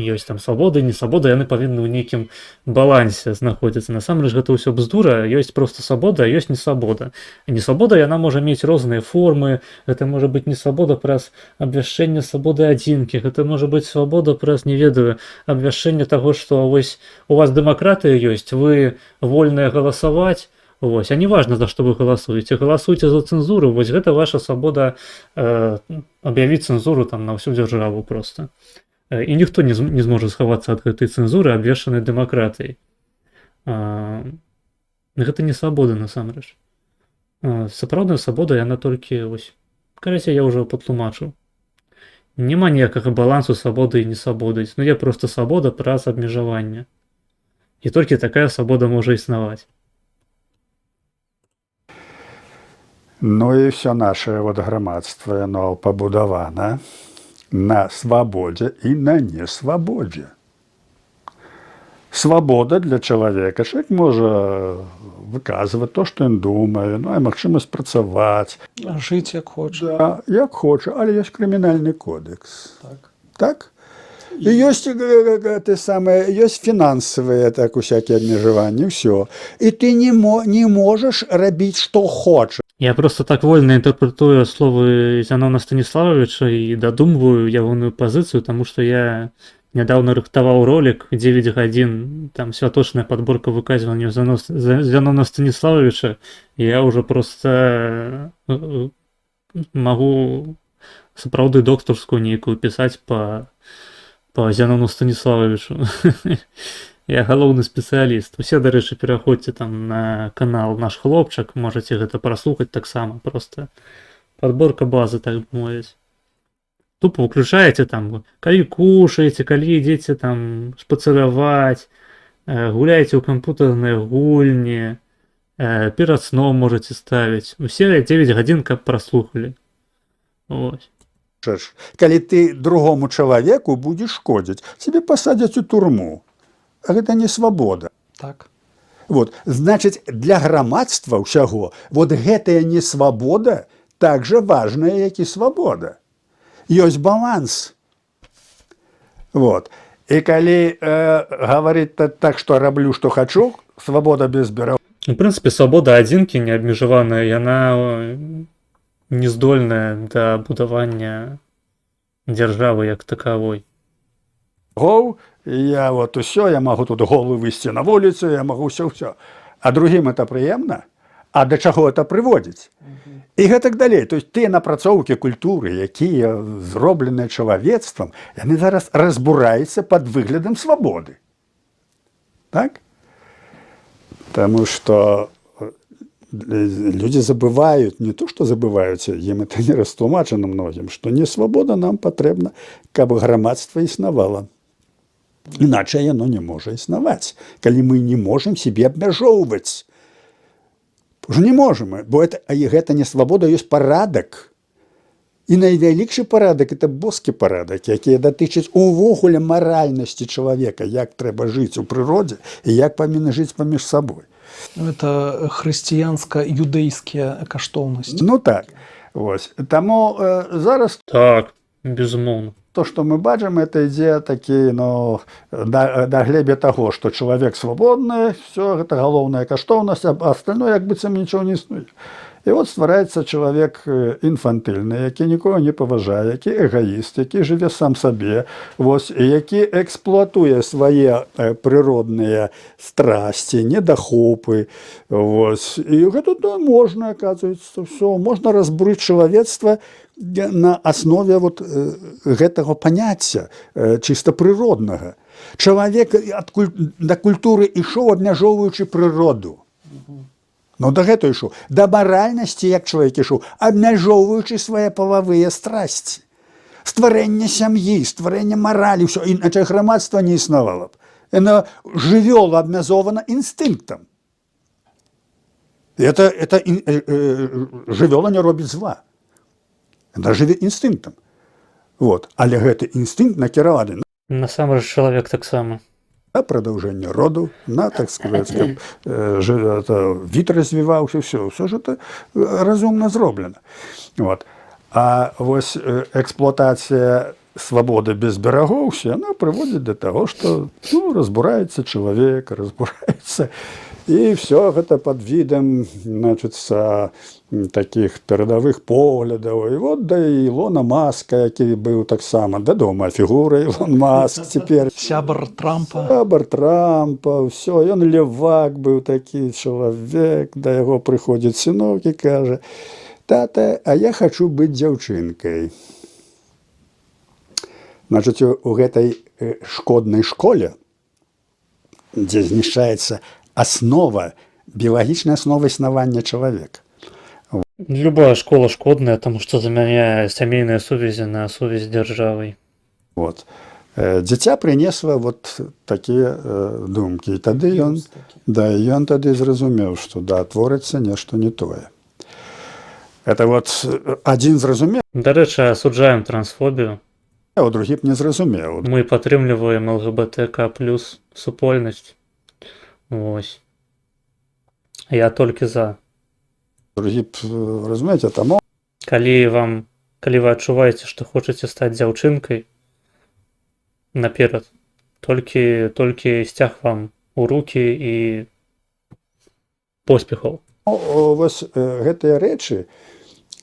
ёсць там свабода і несвабода, яны павінны ў нейкім балансе знаходзіцца. Насамрэч гэта ўсё бздура, ёсць проста свабода, а ёсць несвабода. Несвабода, яна можа мець розныя формы, гэта можа быць несвабода праз абвяшчэнне свабоды адзінкі, гэта можа быць свабода праз, не ведаю, абвяшчэнне таго, што вось у вас дэмакратыя ёсць, вы вольныя галасаваць, вось, а не важна, за што вы галасуеце, галасуйце за цэнзуру, вось гэта ваша свабода аб'явіць цэнзуру там на ўсю дзяржаву проста. І ніхто не зможа схавацца ад гэтай цэнзуры, абвешчанай дэмакратыяй. Гэта не свабода, насамрэч. Сапраўдная свабода, яна толькі, вось, карацей, я ўжо патлумачыў. Няма ніякага балансу свабоды і несвабоды. Існуе проста свабода праз абмежаванне. І толькі такая свабода можа існаваць. Ну і все наше грамадства, яно пабудавана на свабодзе і на несвабодзе. Свабода для чалавека. Чалавек можа выказваць то, што ён думае, мае магчымасць працаваць. Жыць як хоча. Да, як хоча, але ёсць крымінальны кодекс. Так? І ёсць фінансавыя усякія абмежаванні, ўсё. І ты не можаш рабіць, што хочаш. Я просто так вольна інтэрпрэтую словы Зянона Станіславовича і дадумваю ягоную пазіцыю, таму што я нядаўна рыхтаваў ролик 9 гадзін, там святочная падборка выказванняў Зянона Станіславовича, і я ўжо проста магу сапраўды доктарскую нейкую пісаць па Зянону Станіславовичу. Я галоўны спецыяліст. Усе, дарэчы, пераходзьце там на канал Наш Хлопчык, можаце гэта праслухаць таксама, просто падборка базы, так мовіць. Тупо выключаеце там, калі кушаеце, калі ідзеце там шпацыраваць, гуляеце ў кампутарныя гульні, перад сном можаце ставіць. Усе 9 гадзін, каб праслухалі. Вось. Калі ты другому чалавеку будзеш шкодзіць, цябе пасадзяць у турму. А гэта не свабода. Так. Вот, значыць, для грамадства ўсяго вот гэтая несвабода так жа важная, як і свабода. Ёсць баланс. Вот. І калі гаварыць так, што раблю, што хачу, свабода без берагоў. У прынцыпе, свабода адзінкі неабмежаваная, яна не здольная да будавання дзяржавы як такавой. Я вот усё, я магу тут голы выйсці на вуліцу, я магу ўсё. А другім это прыемна? А да чаго это прыводзіць? І гэтак далей. То есть тыя напрацоўкі культуры, якія зробленыя чалавецтвам, яны зараз разбураюцца пад выглядам свабоды. Так? Таму што людзі забываюць, не то што забываюцца, ім это не растлумачана многім, што не свабода нам патрэбна, каб грамадства існавала. Іначай яно не можа існаваць, калі мы не можам сябе абмяжоўваць. Уже не можам, бо гэта не свабода, ёсць парадак. І найвялікшы парадак это боскі парадак, які датычыць увогуле маральнасці чалавека, як трэба жыць у прыродзе і як павінны жыць паміж сабой. Это хрысціянска-юдэйскія каштоўнасці. Ну так. Вось. Таму зараз Так, безумоўна. то, што мы бачым, это ідзе такі, да глебе таго, што чалавек свабодны, все, гэта галоўная каштоўнасць, а остальное як быццам нічого не існуе. І от ствараецца чалавек інфантыльны, які нікога не паважае, які эгоіст, які жыве сам сабе, вось, і які эксплуатуе свае прыродныя страсці, недахопы. Вось. І гэта можна, аказваецца, все, можна разбурыць чалавецтва на аснове вот гэтага паняцця чыста прыроднага. Чалавек да культуры ішоў, абмяжоўваючы прыроду. Ну, да гэта ішоў. Да маральнасці, як чалавек ішоў, абмяжоўваючы свае палавыя страсці. Стварэнне сям'і, стварэнне маралі, ўсё. Іначай грамадства не існавала б. Яно жывёла абмязована інстынктам. Жывёла не робіць зла. Яна жыве інстынктам. Вот. Але гэты інстынкт накіраваны Насамрэч чалавек таксама. на прадаўжэнне роду, на, так сказаць, каб від развіваўся, все ж это разумна зроблена. Вот. А вось эксплуатацыя свабоды без берагоў, яна прыводзіць да таго, што разбураецца чалавек, разбураецца, і все гэта пад відам, значыцца, такіх перадавых поглядаў. І вот да Ілона Маска, які быў таксама, дома фігура Ілон Маск цяпер. Сябар Трампа. Сябар Трампа, все, ён левак быў такі чалавек, да яго прыходзіць сынок і кажа: «Тата, а я хочу быць дзяўчынкай». Значыць, у гэтай шкоднай школе, дзе знішчаецца аснова, біялагічная аснова існавання чалавека. Любая школа шкодная, таму што замяняе сямейныя сувязі на сувязь з дзяржавай. Вот. Дзіця прынесла вот такія думкі. І тады ён тады зразумеў, што творыцца нешта не тое. Это вот адзін зразумеў, Дарэчы, асуджаем трансфобію. а другі б не зразумеў. Мы падтрымліваем ЛГБТК+ супольнасць. Вось. Я толькі за. Другі б, разумееце, таму Калі вы адчуваеце, што хочаце стаць дзяўчынкай, наперад, толькі сцяг вам у рукі і поспехаў. Вось гэтыя рэчы,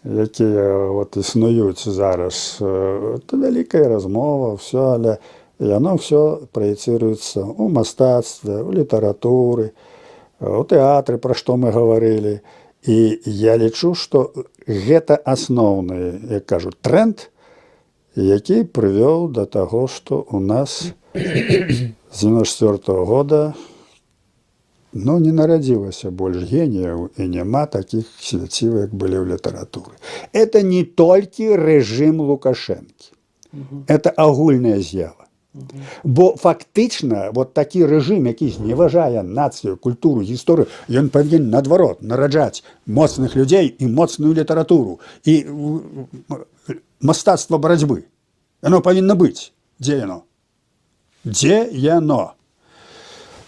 якія існуюць зараз, это вялікая размова, все, але яно все праецыруецца ў мастацтве, у літаратуры, у тэатры, пра што мы гаварылі. І я лічу, што гэта асноўны, як кажуць, тренд, які прывёў да таго, што ў нас з 94-го года не нарадзілася больш геніяў і няма такіх свяцівых, як былі ў літаратуры. Это не толькі рэжым Лукашэнкі. Это агульная з'ява. Бо фактычна такі рэжым, які зневажае нацыю, культуру, гісторыю, ён павінен, наадварот, нараджаць моцных людзей і моцную літаратуру, і мастацтва барацьбы. Яно павінна быць. Дзе яно? Дзе яно?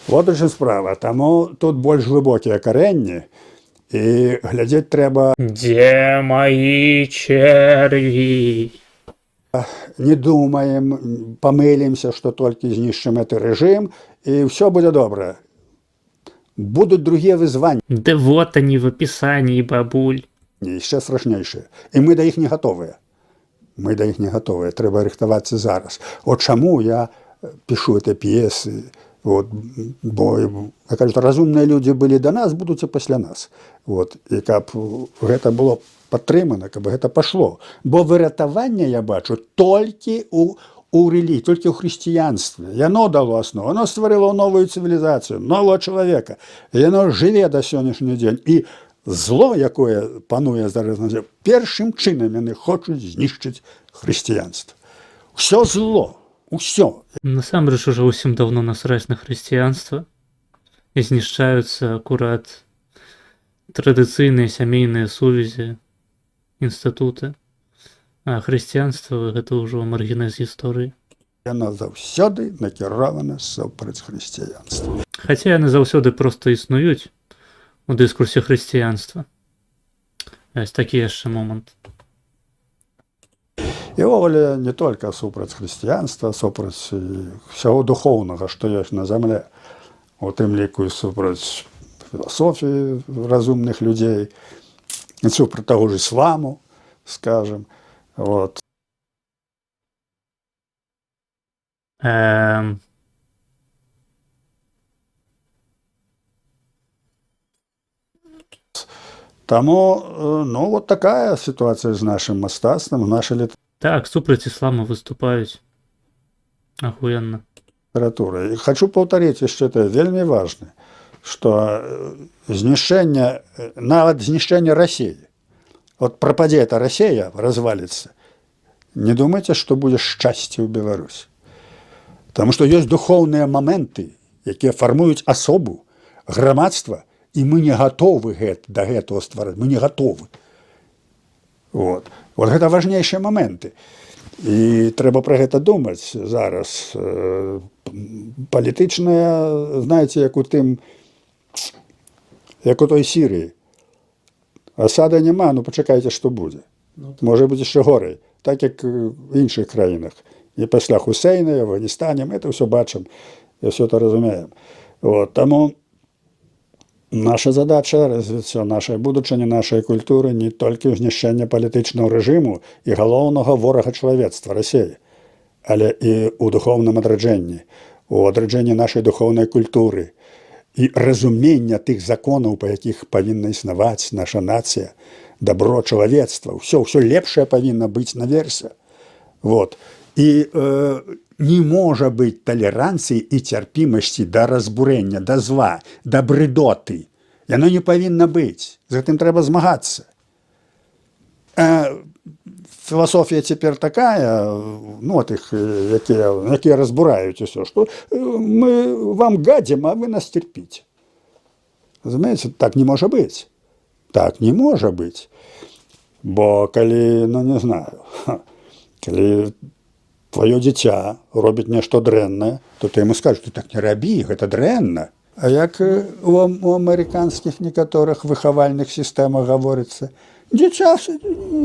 Вот і справа. Таму тут больш глыбокія карэнні, і глядзець трэба. Дзе маі чэрві? Не думаем, памылімся, што толькі знішчым гэты рэжым, і ўсё будзе добра. Будуць другія вызванні. Да вот они в описании, бабуль. Яшчэ страшнейшыя. І мы да іх не гатовыя. Мы да іх не гатовыя. Трэба рыхтавацца зараз. От чаму я пішу гэтыя п'есы, бо, як кажуць, разумныя людзі былі да нас, будуць і пасля нас. І каб гэта было падтрымана, каб гэта пашло. Бо выратаванне я бачу толькі у рэлігіі, толькі ў хрысціянстве. Яно дало аснову, яно стварыла новую цывілізацыю, нового чалавека. Яно жыве да сённяшні дзень. І зло, якое пануе зараз на зямлі, першым чынам яны хочуць знішчыць хрысціянства. Усё зло, усё. Насамрэч уже ўсім давно насраць на хрысціянства і знішчаюцца акурат традыцыйныя сямейныя сувязі, інстытуты. А хрысціянства гэта ўжо маргінез гісторыі. Яна заўсёды накіравана супраць хрысціянства. Хаця яны заўсёды проста існуюць у дыскурсе хрысціянства. Ёсць такі яшчэ момант. І ўвогуле не толькі супраць хрысціянства, супраць ўсяго духоўнага, што ёсць на зямле, у тым ліку і супраць філасофіі разумных людзей, супраць таго ж ісламу, скажем. Таму, такая ситуация з нашим мастацтвам, нашай літаратурай. Так, супраць ісламу выступаюць. Ахуенна. И хочу повторить еще это вельмі важно, что знішчэнне, нават знішчэнне России, пропадзе эта Россия, развалится, не думайте, что будет шчасце ў Беларусі. Потому что есть духовные моменты, якія фармуюць асобу, грамадства, и мы не готовы до гэтага ствараць, мы не готовы. Вот гэта важнейшие моменты. І трэба пра гэта думаць зараз. Палітычная, знаете, як у той Сірыі. Асада няма, пачакайце, што будзе. Можа быць яшчэ горай, так як в іншых краінах. І пасля Хусейна, в Афганістане, мы это ўсё бачым, і ўсё это разумеем. Таму наша задача развіццё нашай будучыні, нашай культуры не толькі знішчэнне палітычнага рэжыму і галоўнага ворага чалавецтва Расіі, але і ў духоўным адраджэнні, у адраджэнні нашай духоўнай культуры і разумення тых законаў, па якіх павінна існаваць наша нацыя, дабро чалавецтва, ўсё лепшае павінна быць наверсе. І не можа быць талеранцыі і цярпімасці да разбурэння, да зла, да брыдоты. Яно не павінна быць. З гэтым трэба змагацца. Філасофія цяпер такая, тых, якія разбураюць усё, што мы вам гадзім, а вы нас цярпіце. Разумееце, так не можа быць. Так не можа быць. Бо калі, не знаю, калі твоё дзіця робіць нешта дрэннае, то ты яму скажаш, ты так не рабі, гэта дрэнна. А як у амерыканскіх некаторых выхавальных сістэмах гаворыцца, Дзіця,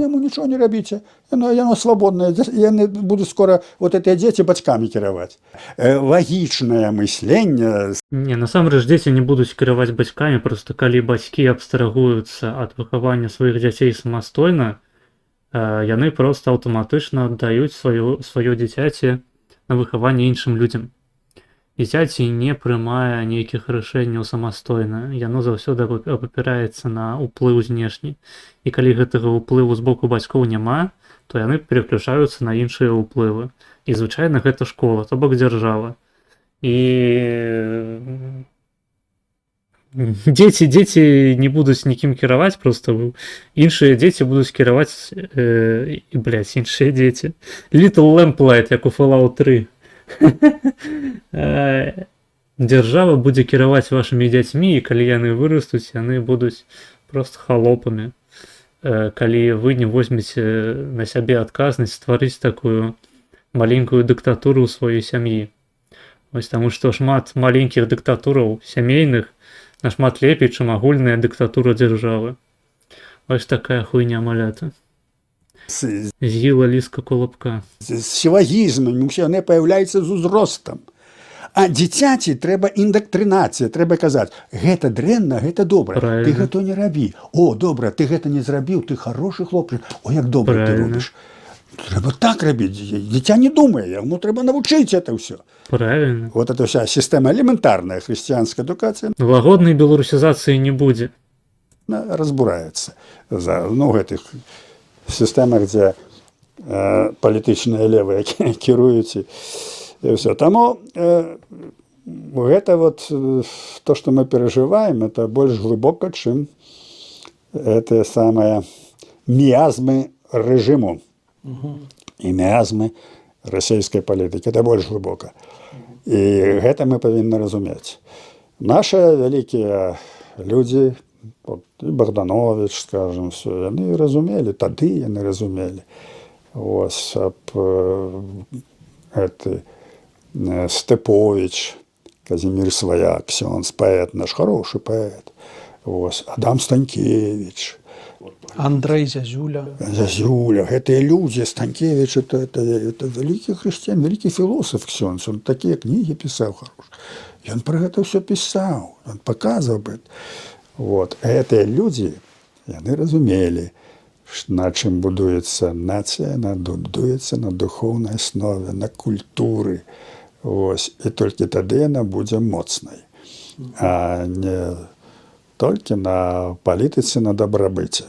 яму нічого не рабіце, яно свабоднае, яны будуць скора вот гэтыя дзеці бацькамі кіраваць. Лагічнае мысленне. Не, насамрэч дзеці не будуць кіраваць бацькамі, проста калі бацькі абстрагуюцца ад выхавання сваіх дзяцей самастойна, яны проста аўтаматычна аддаюць сваё дзіцяці на выхаванне іншым людзям. Дзіцяці не прымае нейкіх рашэнняў самастойна, яно заўсёды абапіраецца на ўплыў знешні. І калі гэтага ўплыву з боку бацькоў няма, то яны пераключаюцца на іншыя ўплывы. І звычайна гэта школа, то бок дзяржава. І дзеці не будуць нікім кіраваць, проста іншыя дзеці будуць кіраваць, іншыя дзеці. Little Lamplight, як у Fallout 3. Дзяржава будзе кіраваць вашымі дзяцьмі, і калі яны вырастуць, яны будуць проста халопамі. Калі вы не возьмеце на сябе адказнасць стварыць такую маленькую дыктатуру ў сваёй сям'і. Вось таму што шмат маленькіх дыктатураў сямейных нашмат лепей, чым агульная дыктатура дзяржавы. Вось такая хуйня малята. З'ела ліска колобка. З сілагізмамі усе яны паяўляюцца з узростам. А дзіцяці трэба індактрынацыя, трэба казаць, гэта дрэнна, гэта добра. Правильно. Ты гэта не рабі. О, добра, ты гэта не зрабіў, ты хорошы хлопчык. О, як добра ты робіш. Трэба так рабіць. Дзіця не думае, яму трэба навучыць это ўсё. Правильно. Вот это вся сістэма элементарная хрысціянская адукацыя Лагоднай беларусізацыі не будзе. разбураецца за гэтых сістэмах, дзе палітычныя левыя кіруюць і ўсё. Таму гэта вот то, што мы перажываем, это больш глыбока, чым гэтыя самыя міазмы рэжыму і міазмы расійскай палітыкі. Это больш глыбока. І гэта мы павінны разумець. Нашы вялікія людзі, і Богданович, скажем, все, яны разумелі, тады яны разумелі. Ось, Степович, Казімір Сваяк, ксёндз, паэт, наш хороший паэт. Ось, Адам Станкевич. Андрей Зязюля. Зязюля, гэтыя людзі, Станкевич, это вялікі хрысціян, вялікі філосаф ксёндз, он такія кнігі пісаў хорошыя. Ён пра гэта ўсё пісаў, ён паказваў гэта. Вот. Гэтыя людзі, яны разумелі, на чым будуецца нацыя, будуецца на духоўнай аснове, на культуры. Ось. І толькі тады яна будзе моцнай, а не толькі на палітыцы, на дабрабыце.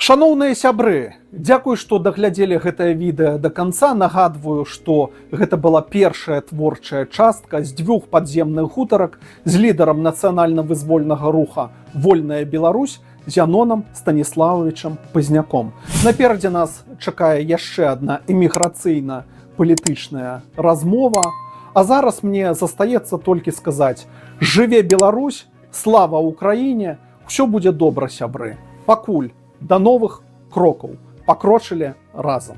Шаноўныя сябры, дзякуй, што даглядзелі гэтае відэа да канца. Нагадваю, што гэта была першая творчая частка з 2 падземных гутарак з лідарам нацыянальна-вызвольнага руха «Вольная Беларусь» Зянонам Станіславовичам Пазняком. Наперадзе нас чакае яшчэ адна эміграцыйна-палітычная размова. А зараз мне застаецца толькі сказаць: жыве Беларусь, слава Украіне, ўсё будзе добра, сябры. Пакуль. До новых крокаў. Пакрочылі разам.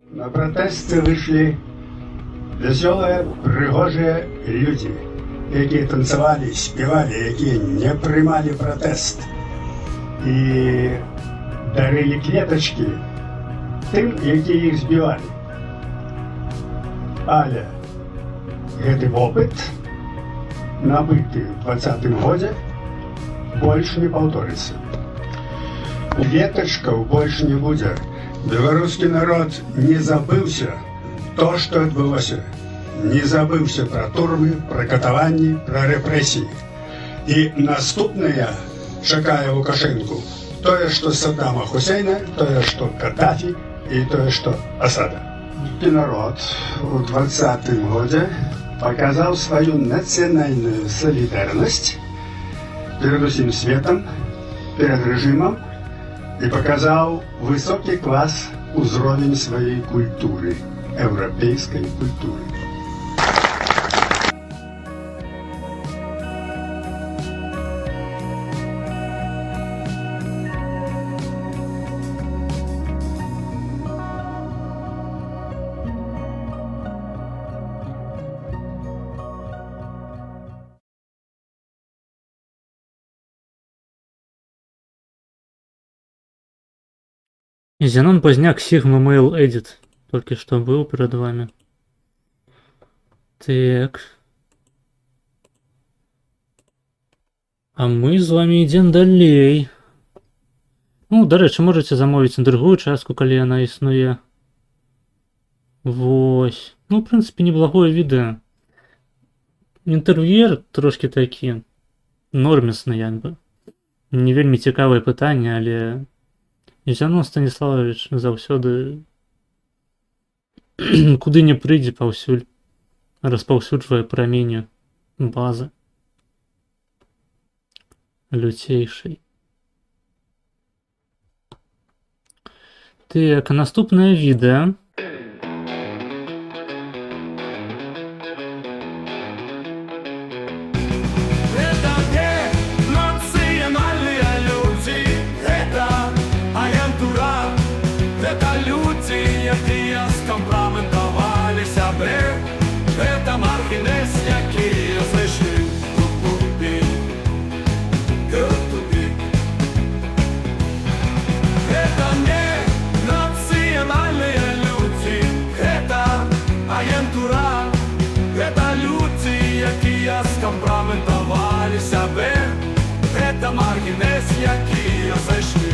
На протесты вышли веселые, пригожие люди, якія танцевали, спевали, якія не приймали протест и дарили клеточки тым, якія их збивали. Але гэты опыт, набыты в 20-м годзе, больше не паўторыцца. Ветачкаў больше не будзе. Беларускі народ не забыўся то, што адбылося. Не забыўся пра турмы, пра катаванні, пра рэпрэсіі. І наступнае чакае Лукашэнку тое, што Саддама Хусейна, тое, што Каддафі і тое, што Асада. І народ у 20-м годзе показал свою национальную солидарность перед усім светом, перед режимом и показал высокий класс, узровень своей культуры, европейской культуры. Зенон Поздняк Sigma Mail Edit. Только что был перед вами. Так. А мы з вами ідзем далей. Ну, дарэчы, можаце замовіць на другую частку, калі яна існуе. Вось. Ну, в прынцыпе, неблагое відэо. Інтэр'ер трошкі такі нормісны, як бы. Не вельмі цікавае пытанне, але Зянон Станіславович заўсёды куды не прыйдзе, паўсюль распаўсюджвае праменю базы люцейшай. Так, наступнае відэа. Это не национальные люди, это агентура, это люди, якія скомпроментували себе, это маргінес, які знайшли тупик. Это не национальные люди, это агентура, это люди, якія скомпроментували себе, это маргінес, які зайшли